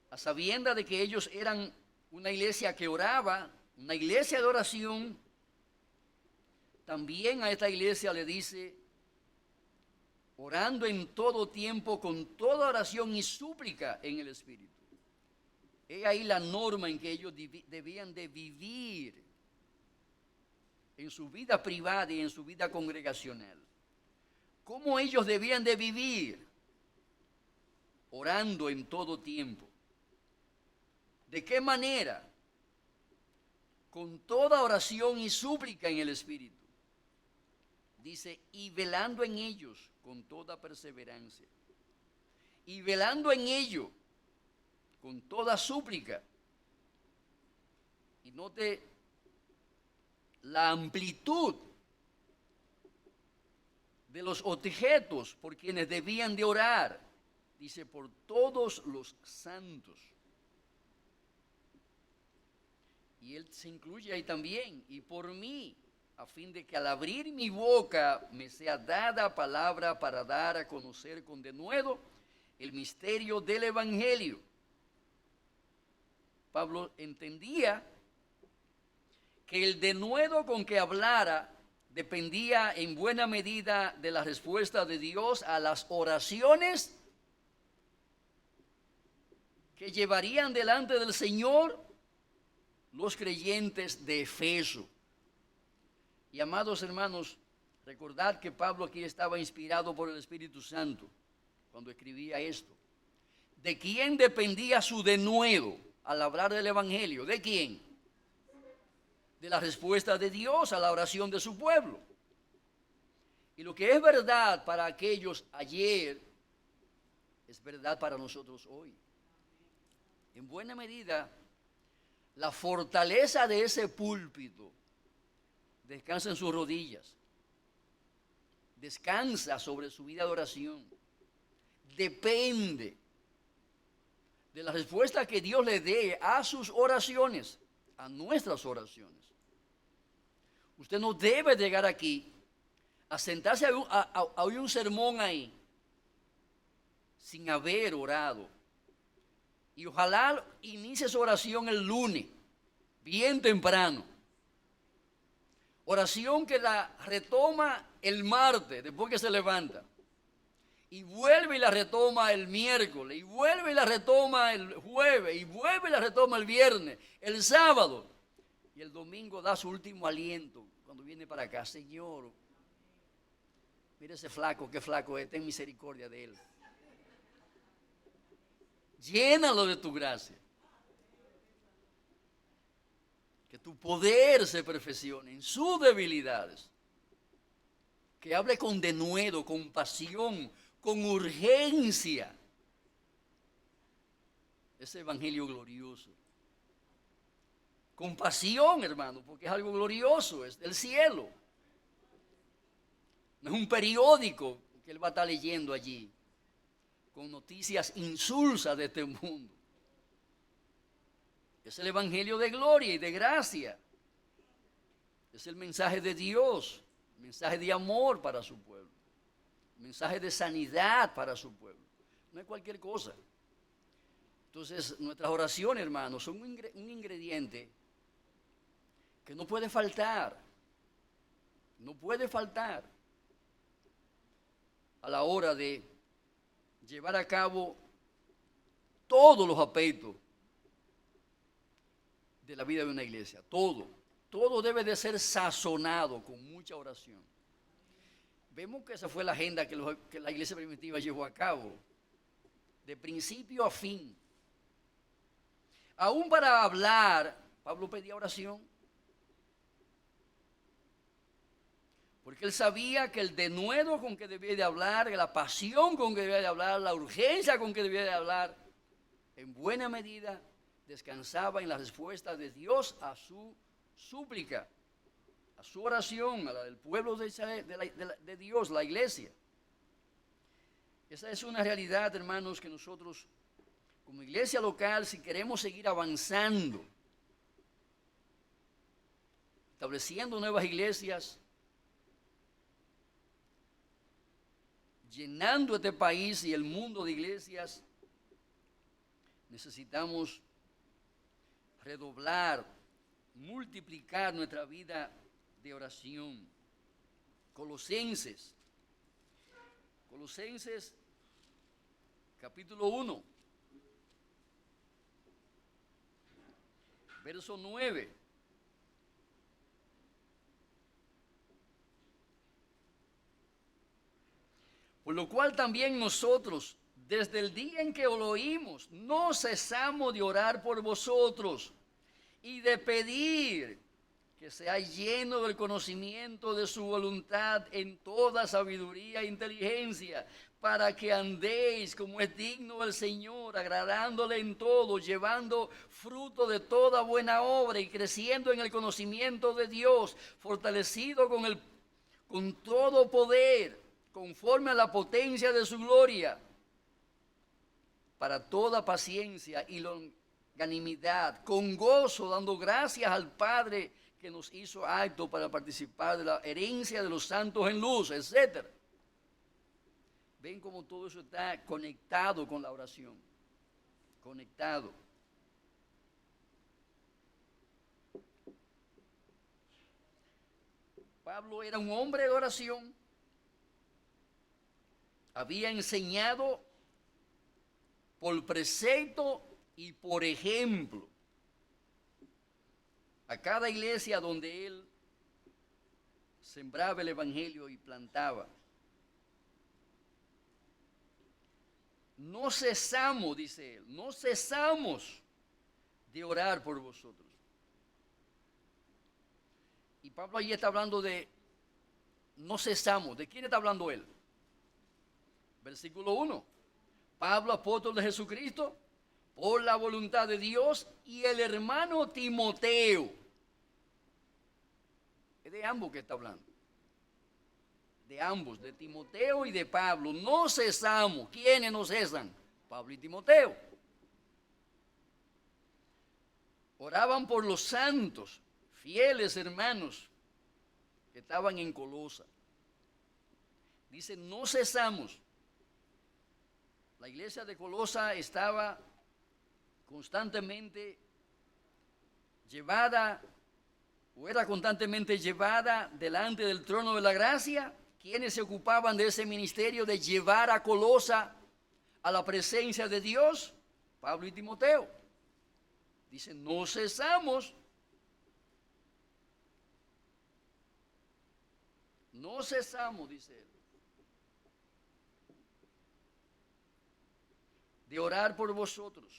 a sabiendas de que ellos eran una iglesia que oraba, una iglesia de oración, también a esta iglesia le dice, orando en todo tiempo con toda oración y súplica en el Espíritu. He ahí la norma en que ellos debían de vivir en su vida privada y en su vida congregacional. ¿Cómo ellos debían de vivir? Orando en todo tiempo. ¿De qué manera? Con toda oración y súplica en el Espíritu. dice, y velando en ellos con toda perseverancia, y velando en ello con toda súplica. Y note la amplitud de los objetos por quienes debían de orar. Dice, por todos los santos. Y él se incluye ahí también, y por mí, a fin de que al abrir mi boca me sea dada palabra para dar a conocer con denuedo el misterio del Evangelio. Pablo entendía que el denuedo con que hablara dependía en buena medida de la respuesta de Dios a las oraciones que llevarían delante del Señor los creyentes de Efeso. Y amados hermanos, recordad que Pablo aquí estaba inspirado por el Espíritu Santo cuando escribía esto. ¿De quién dependía su denuedo al hablar del Evangelio? ¿De quién? De la respuesta de Dios a la oración de su pueblo. Y lo que es verdad para aquellos ayer es verdad para nosotros hoy. En buena medida, la fortaleza de ese púlpito descansa en sus rodillas, descansa sobre su vida de oración, depende de la respuesta que Dios le dé a sus oraciones, a nuestras oraciones. Usted no debe llegar aquí a sentarse a oír un sermón ahí sin haber orado. Y ojalá inicie su oración el lunes, bien temprano. Oración que la retoma el martes, después que se levanta. Y vuelve y la retoma el miércoles. Y vuelve y la retoma el jueves. Y vuelve y la retoma el viernes, el sábado. Y el domingo da su último aliento cuando viene para acá. Señor, mire ese flaco, qué flaco es, ten misericordia de él. Llénalo de tu gracia. Que tu poder se perfeccione en sus debilidades. Que hable con denuedo, con pasión, con urgencia. Ese evangelio glorioso. Con pasión, hermano, porque es algo glorioso, es del cielo. No es un periódico que él va a estar leyendo allí, con noticias insulsas de este mundo. Es el evangelio de gloria y de gracia. Es el mensaje de Dios, el mensaje de amor para su pueblo, el mensaje de sanidad para su pueblo. No es cualquier cosa. Entonces, nuestras oraciones, hermanos, son un ingrediente que no puede faltar. No puede faltar a la hora de llevar a cabo todos los aspectos de la vida de una iglesia. Todo debe de ser sazonado con mucha oración. Vemos que esa fue la agenda que la iglesia primitiva llevó a cabo, de principio a fin. Aún para hablar, Pablo pedía oración, porque él sabía que el denuedo con que debía de hablar, la pasión con que debía de hablar, la urgencia con que debía de hablar, en buena medida descansaba en la respuesta de Dios a su súplica, a su oración, a la del pueblo de Dios, la iglesia. Esa es una realidad, hermanos, que nosotros, como iglesia local, si queremos seguir avanzando, estableciendo nuevas iglesias, llenando este país y el mundo de iglesias, necesitamos redoblar, multiplicar nuestra vida de oración. Colosenses capítulo 1, verso 9. Por lo cual también nosotros, desde el día en que os lo oímos, no cesamos de orar por vosotros y de pedir que que sea lleno del conocimiento de su voluntad en toda sabiduría e inteligencia, para que andéis como es digno del Señor, agradándole en todo, llevando fruto de toda buena obra y creciendo en el conocimiento de Dios, fortalecido con todo poder, conforme a la potencia de su gloria, para toda paciencia y longanimidad, con gozo, dando gracias al Padre que nos hizo aptos para participar de la herencia de los santos en luz, etc. Ven cómo todo eso está conectado con la oración, conectado. Pablo era un hombre de oración, había enseñado por precepto y por ejemplo a cada iglesia donde él sembraba el evangelio y plantaba. No cesamos, dice él, no cesamos de orar por vosotros. Y Pablo allí está hablando de no cesamos. ¿De quién está hablando él? Versículo 1. Pablo, apóstol de Jesucristo, por la voluntad de Dios, y el hermano Timoteo. Es de ambos que está hablando. De ambos, de Timoteo y de Pablo. No cesamos. ¿Quiénes no cesan? Pablo y Timoteo. Oraban por los santos, fieles hermanos que estaban en Colosa. Dice, no cesamos. La iglesia de Colosa estaba constantemente llevada, o era constantemente llevada delante del trono de la gracia. ¿Quiénes se ocupaban de ese ministerio de llevar a Colosa a la presencia de Dios? Pablo y Timoteo. Dice, no cesamos. No cesamos, dice él, de orar por vosotros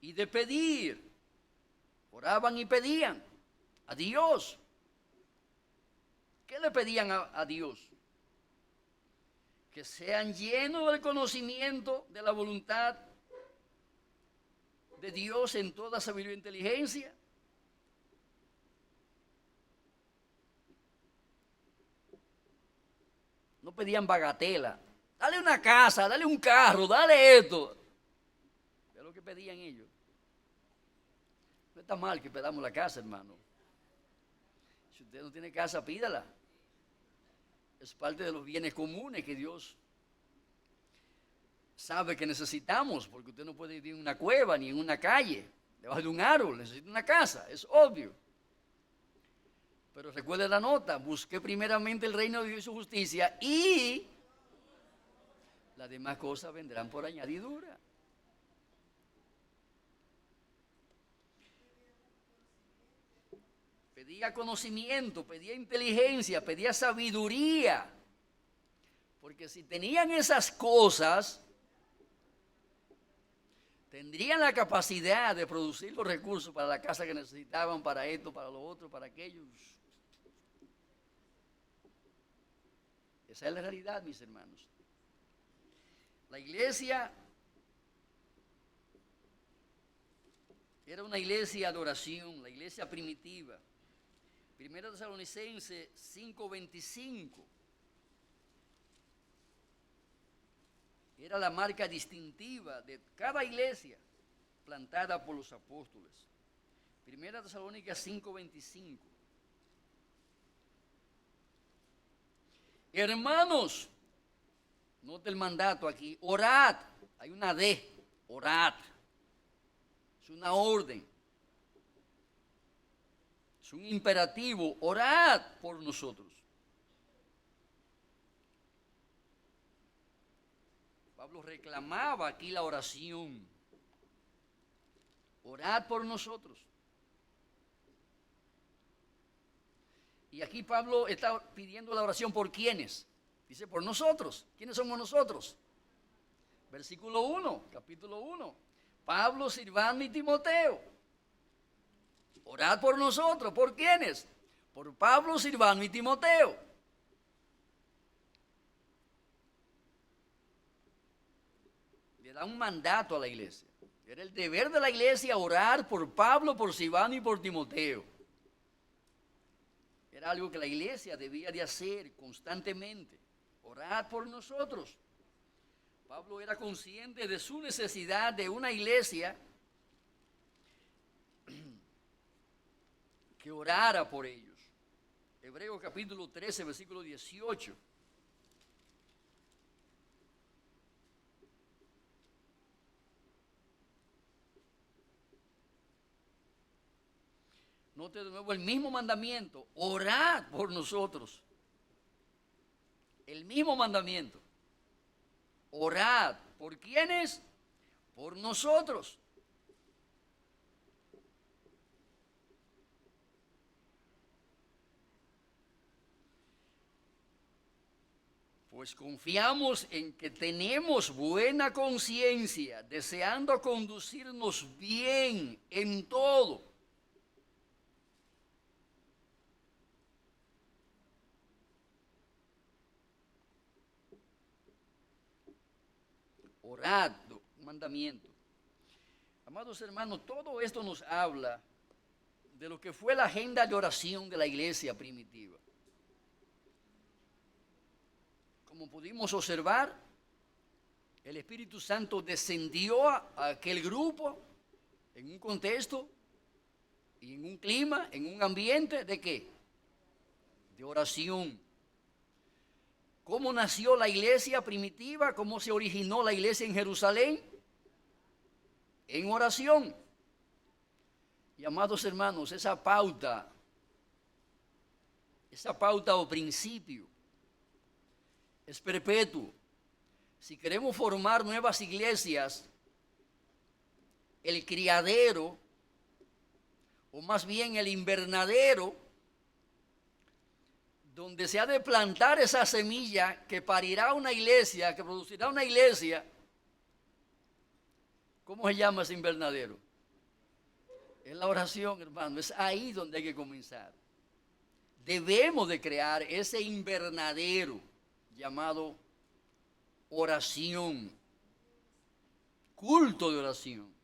y de pedir. Oraban y pedían a Dios. ¿Qué le pedían a Dios? Que sean llenos del conocimiento de la voluntad de Dios en toda sabiduría e inteligencia. No pedían bagatela. Dale una casa, dale un carro, dale esto. Es lo que pedían ellos. No está mal que pedamos la casa, hermano. Si usted no tiene casa, pídala. Es parte de los bienes comunes que Dios sabe que necesitamos, porque usted no puede vivir en una cueva ni en una calle, debajo de un árbol, necesita una casa, es obvio. Pero recuerde la nota, busque primeramente el reino de Dios y su justicia y las demás cosas vendrán por añadidura. Pedía conocimiento, pedía inteligencia, pedía sabiduría. Porque si tenían esas cosas, tendrían la capacidad de producir los recursos para la casa que necesitaban, para esto, para lo otro, para aquello. Esa es la realidad, mis hermanos. La iglesia era una iglesia de oración, la iglesia primitiva. 1 Tesalonicenses 5:25 era la marca distintiva de cada iglesia plantada por los apóstoles. 1 Tesalonicenses 5:25. Hermanos, note el mandato aquí, orad, hay una D, orad, es una orden. Es un imperativo, orad por nosotros. Pablo reclamaba aquí la oración. Orad por nosotros. Y aquí Pablo está pidiendo la oración por ¿quiénes? Dice por nosotros. ¿Quiénes somos nosotros? Versículo 1, capítulo 1. Pablo, Silvano y Timoteo. Orad por nosotros. ¿Por quiénes? Por Pablo, Silvano y Timoteo. Le da un mandato a la iglesia. Era el deber de la iglesia orar por Pablo, por Silvano y por Timoteo. Era algo que la iglesia debía de hacer constantemente. Orar por nosotros. Pablo era consciente de su necesidad de una iglesia que orara por ellos. Hebreos capítulo 13, versículo 18. Note de nuevo el mismo mandamiento, orad por nosotros. El mismo mandamiento. Orad. ¿Por quiénes? Por nosotros. Pues confiamos en que tenemos buena conciencia, deseando conducirnos bien en todo. Orad, un mandamiento. Amados hermanos, todo esto nos habla de lo que fue la agenda de oración de la iglesia primitiva. Como pudimos observar, el Espíritu Santo descendió a aquel grupo en un contexto y en un clima, en un ambiente de ¿qué? De oración. ¿Cómo nació la iglesia primitiva? ¿Cómo se originó la iglesia en Jerusalén? En oración. Y amados hermanos, esa pauta o principio es perpetuo. Si queremos formar nuevas iglesias, el criadero, o más bien el invernadero, donde se ha de plantar esa semilla que parirá una iglesia, que producirá una iglesia, ¿cómo se llama ese invernadero? Es la oración, hermano, es ahí donde hay que comenzar. Debemos de crear ese invernadero llamado oración, culto de oración.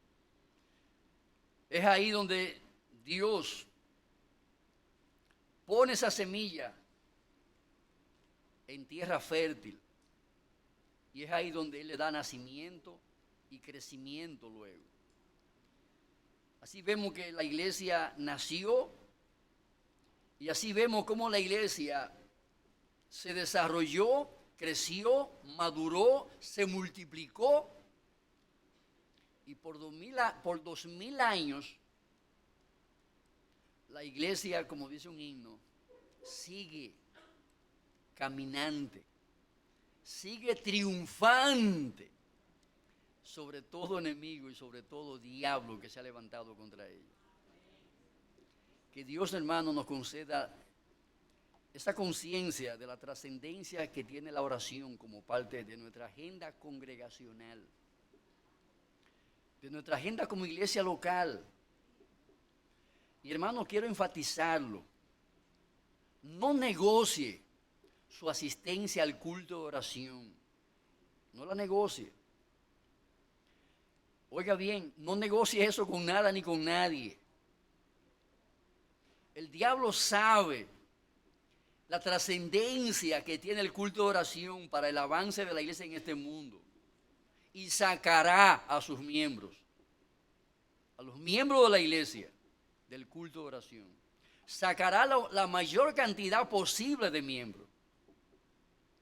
Es ahí donde Dios pone esa semilla en tierra fértil y es ahí donde Él le da nacimiento y crecimiento luego. Así vemos que la iglesia nació y así vemos cómo la iglesia se desarrolló, creció, maduró, se multiplicó y por 2000 años la iglesia, como dice un himno, sigue caminante, sigue triunfante sobre todo enemigo y sobre todo diablo que se ha levantado contra ella. Que Dios, hermano, nos conceda esa conciencia de la trascendencia que tiene la oración como parte de nuestra agenda congregacional, de nuestra agenda como iglesia local. Y hermano, quiero enfatizarlo. No negocie su asistencia al culto de oración. No la negocie. Oiga bien, no negocie eso con nada ni con nadie. El diablo sabe la trascendencia que tiene el culto de oración para el avance de la iglesia en este mundo. Y sacará a sus miembros, a los miembros de la iglesia, del culto de oración. Sacará la mayor cantidad posible de miembros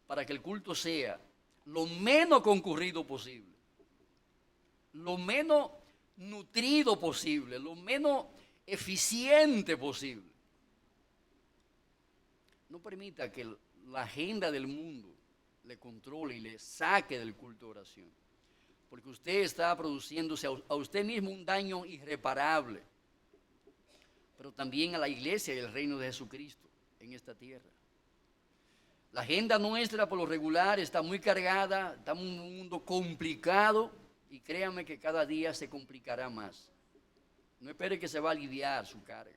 para que el culto sea lo menos concurrido posible, lo menos nutrido posible, lo menos eficiente posible. No permita que la agenda del mundo le controle y le saque del culto de oración, porque usted está produciéndose a usted mismo un daño irreparable, pero también a la iglesia y al reino de Jesucristo en esta tierra. La agenda nuestra por lo regular está muy cargada, estamos en un mundo complicado y créanme que cada día se complicará más. No espere que se va a aliviar su carga.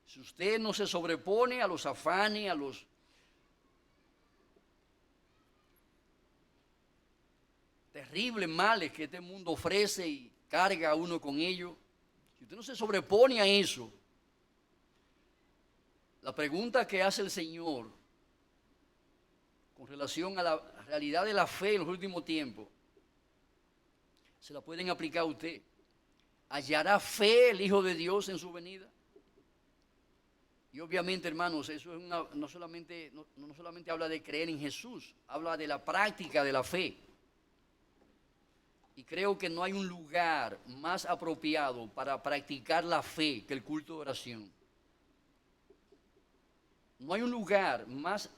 Si usted no se sobrepone a los afanes, a los terribles males que este mundo ofrece y carga a uno con ello, si usted no se sobrepone a eso, la pregunta que hace el Señor con relación a la realidad de la fe en los últimos tiempos, se la pueden aplicar a usted. ¿Hallará fe el Hijo de Dios en su venida? Y obviamente, hermanos, eso es no solamente habla de creer en Jesús, habla de la práctica de la fe. Y creo que no hay un lugar más apropiado para practicar la fe que el culto de oración. No hay un lugar más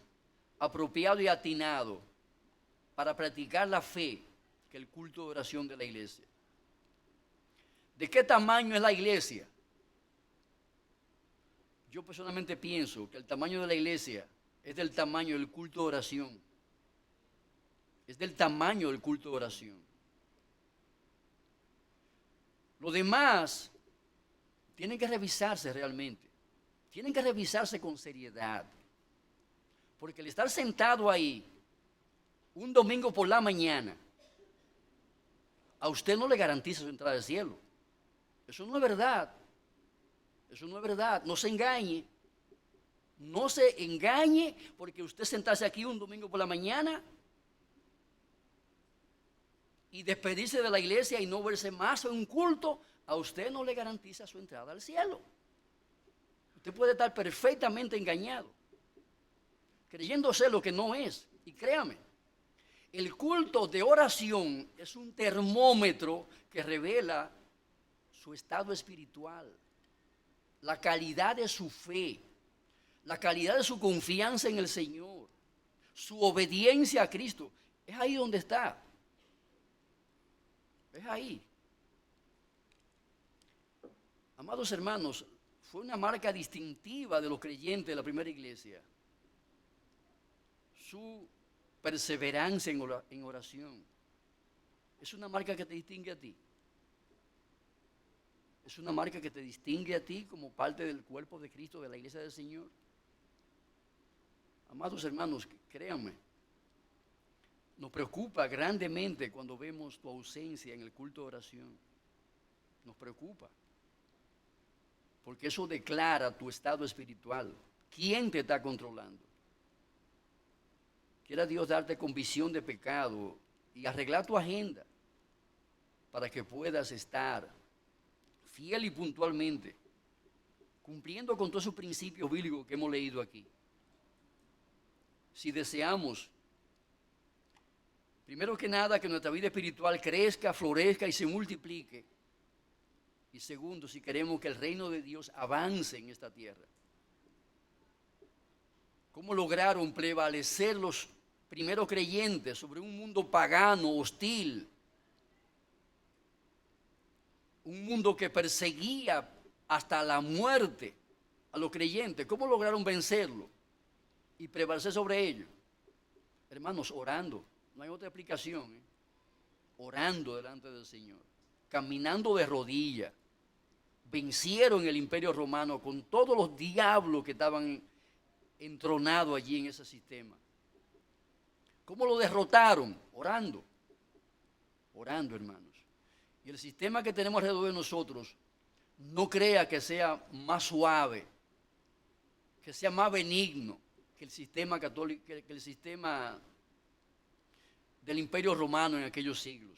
apropiado y atinado para practicar la fe que el culto de oración de la iglesia. ¿De qué tamaño es la iglesia? Yo personalmente pienso que el tamaño de la iglesia es del tamaño del culto de oración. Es del tamaño del culto de oración. Lo demás tienen que revisarse realmente. Tienen que revisarse con seriedad. Porque el estar sentado ahí un domingo por la mañana, a usted no le garantiza su entrada al cielo. Eso no es verdad. Eso no es verdad. No se engañe. No se engañe porque usted sentarse aquí un domingo por la mañana y despedirse de la iglesia y no verse más en un culto, a usted no le garantiza su entrada al cielo. Usted puede estar perfectamente engañado, creyéndose lo que no es. Y créame, el culto de oración es un termómetro que revela su estado espiritual, la calidad de su fe, la calidad de su confianza en el Señor, su obediencia a Cristo. Es ahí donde está. Es ahí. Amados hermanos, fue una marca distintiva de los creyentes de la primera iglesia. Su perseverancia en oración. Es una marca que te distingue a ti. Es una marca que te distingue a ti como parte del cuerpo de Cristo, de la iglesia del Señor. Amados hermanos, créanme, nos preocupa grandemente cuando vemos tu ausencia en el culto de oración. Nos preocupa. Porque eso declara tu estado espiritual. ¿Quién te está controlando? Quiera Dios darte convicción de pecado y arreglar tu agenda para que puedas estar fiel y puntualmente, cumpliendo con todos esos principios bíblicos que hemos leído aquí. Si deseamos, primero que nada, que nuestra vida espiritual crezca, florezca y se multiplique. Y segundo, si queremos que el reino de Dios avance en esta tierra. ¿Cómo lograron prevalecer los primeros creyentes sobre un mundo pagano, hostil? Un mundo que perseguía hasta la muerte a los creyentes. ¿Cómo lograron vencerlo y prevalecer sobre ellos? Hermanos, orando. No hay otra explicación. Orando delante del Señor. Caminando de rodillas. Vencieron el imperio romano con todos los diablos que estaban entronados allí en ese sistema. ¿Cómo lo derrotaron? Orando. Orando, hermanos. Y el sistema que tenemos alrededor de nosotros, no crea que sea más suave, que sea más benigno que el sistema católico, que el sistema del imperio romano en aquellos siglos.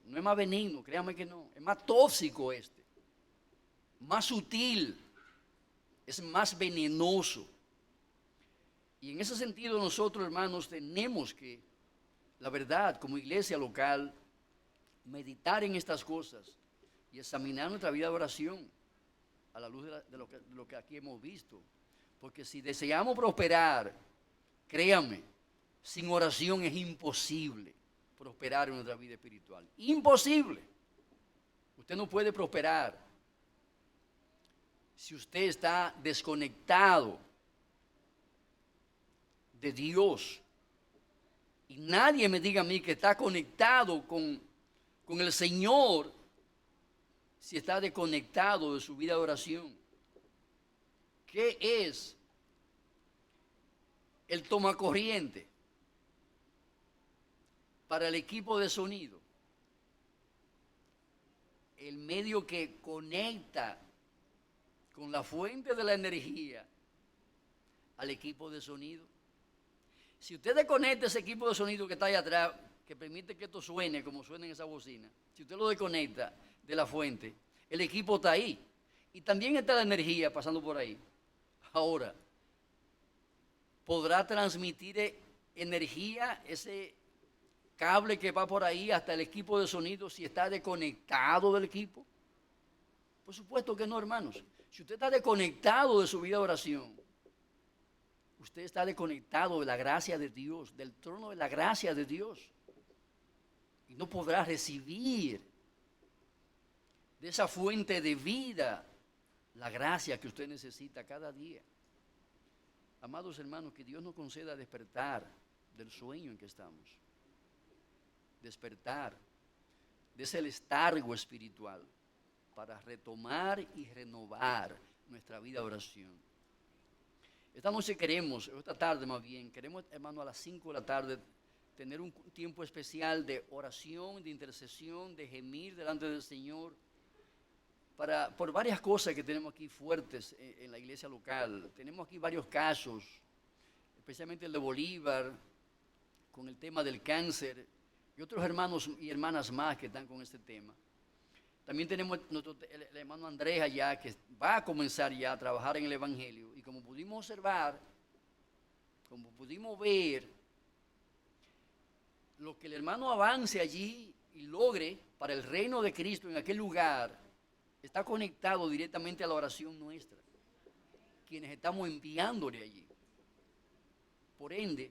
No es más benigno, créanme que no. Es más tóxico este, más sutil, es más venenoso. Y en ese sentido nosotros, hermanos, tenemos que, la verdad, como iglesia local, meditar en estas cosas y examinar nuestra vida de oración a la luz de lo que aquí hemos visto. Porque si deseamos prosperar, créanme, sin oración es imposible prosperar en nuestra vida espiritual. Imposible. Usted no puede prosperar si usted está desconectado de Dios. Y nadie me diga a mí que está conectado con el Señor si está desconectado de su vida de oración. ¿Qué es el tomacorriente para el equipo de sonido? El medio que conecta con la fuente de la energía al equipo de sonido. Si usted desconecta ese equipo de sonido que está ahí atrás, que permite que esto suene como suena en esa bocina, si usted lo desconecta de la fuente, el equipo está ahí. Y también está la energía pasando por ahí. Ahora, ¿podrá transmitir energía ese cable que va por ahí hasta el equipo de sonido si está desconectado del equipo? Por supuesto que no, hermanos. Si usted está desconectado de su vida de oración, usted está desconectado de la gracia de Dios, del trono de la gracia de Dios. Y no podrá recibir de esa fuente de vida la gracia que usted necesita cada día. Amados hermanos, que Dios nos conceda despertar del sueño en que estamos. Despertar de ese letargo espiritual para retomar y renovar nuestra vida de oración. Esta noche queremos, esta tarde más bien, queremos, hermano, a las 5 de la tarde tener un tiempo especial de oración, de intercesión, de gemir delante del Señor, por varias cosas que tenemos aquí fuertes en la iglesia local. Tenemos aquí varios casos, especialmente el de Bolívar, con el tema del cáncer, y otros hermanos y hermanas más que están con este tema. También tenemos el hermano Andrés allá, que va a comenzar ya a trabajar en el Evangelio. Y como pudimos observar, como pudimos ver, lo que el hermano avance allí y logre para el reino de Cristo en aquel lugar, está conectado directamente a la oración nuestra, quienes estamos enviándole allí. Por ende,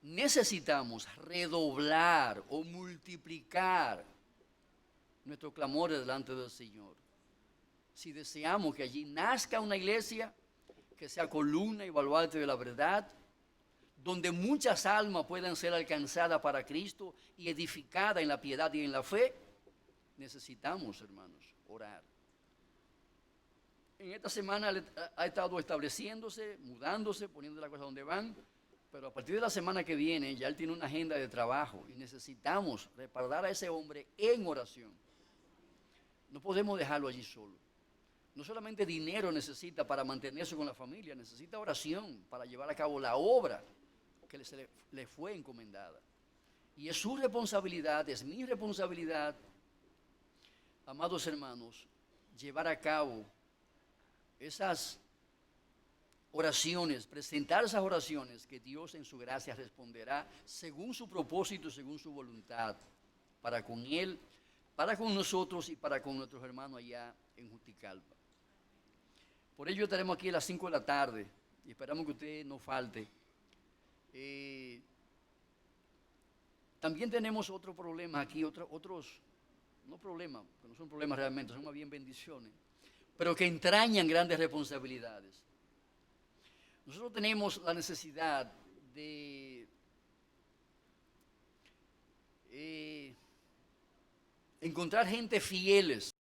necesitamos redoblar o multiplicar nuestros clamores delante del Señor. Si deseamos que allí nazca una iglesia que sea columna y baluarte de la verdad, donde muchas almas puedan ser alcanzadas para Cristo y edificadas en la piedad y en la fe, necesitamos, hermanos, orar. En esta semana ha estado estableciéndose, mudándose, poniendo las cosas donde van, pero a partir de la semana que viene ya él tiene una agenda de trabajo y necesitamos respaldar a ese hombre en oración. No podemos dejarlo allí solo. No solamente dinero necesita para mantenerse con la familia, necesita oración para llevar a cabo la obra que le fue encomendada. Y es su responsabilidad, es mi responsabilidad, amados hermanos, llevar a cabo esas oraciones, presentar esas oraciones que Dios en su gracia responderá según su propósito, según su voluntad, para con Él, para con nosotros y para con nuestros hermanos allá en Juticalpa. Por ello estaremos aquí a las 5 de la tarde y esperamos que usted no falte. También tenemos otros problemas aquí, otros, no problemas, que no son problemas realmente, son más bien bendiciones, pero que entrañan grandes responsabilidades. Nosotros tenemos la necesidad de encontrar gente fieles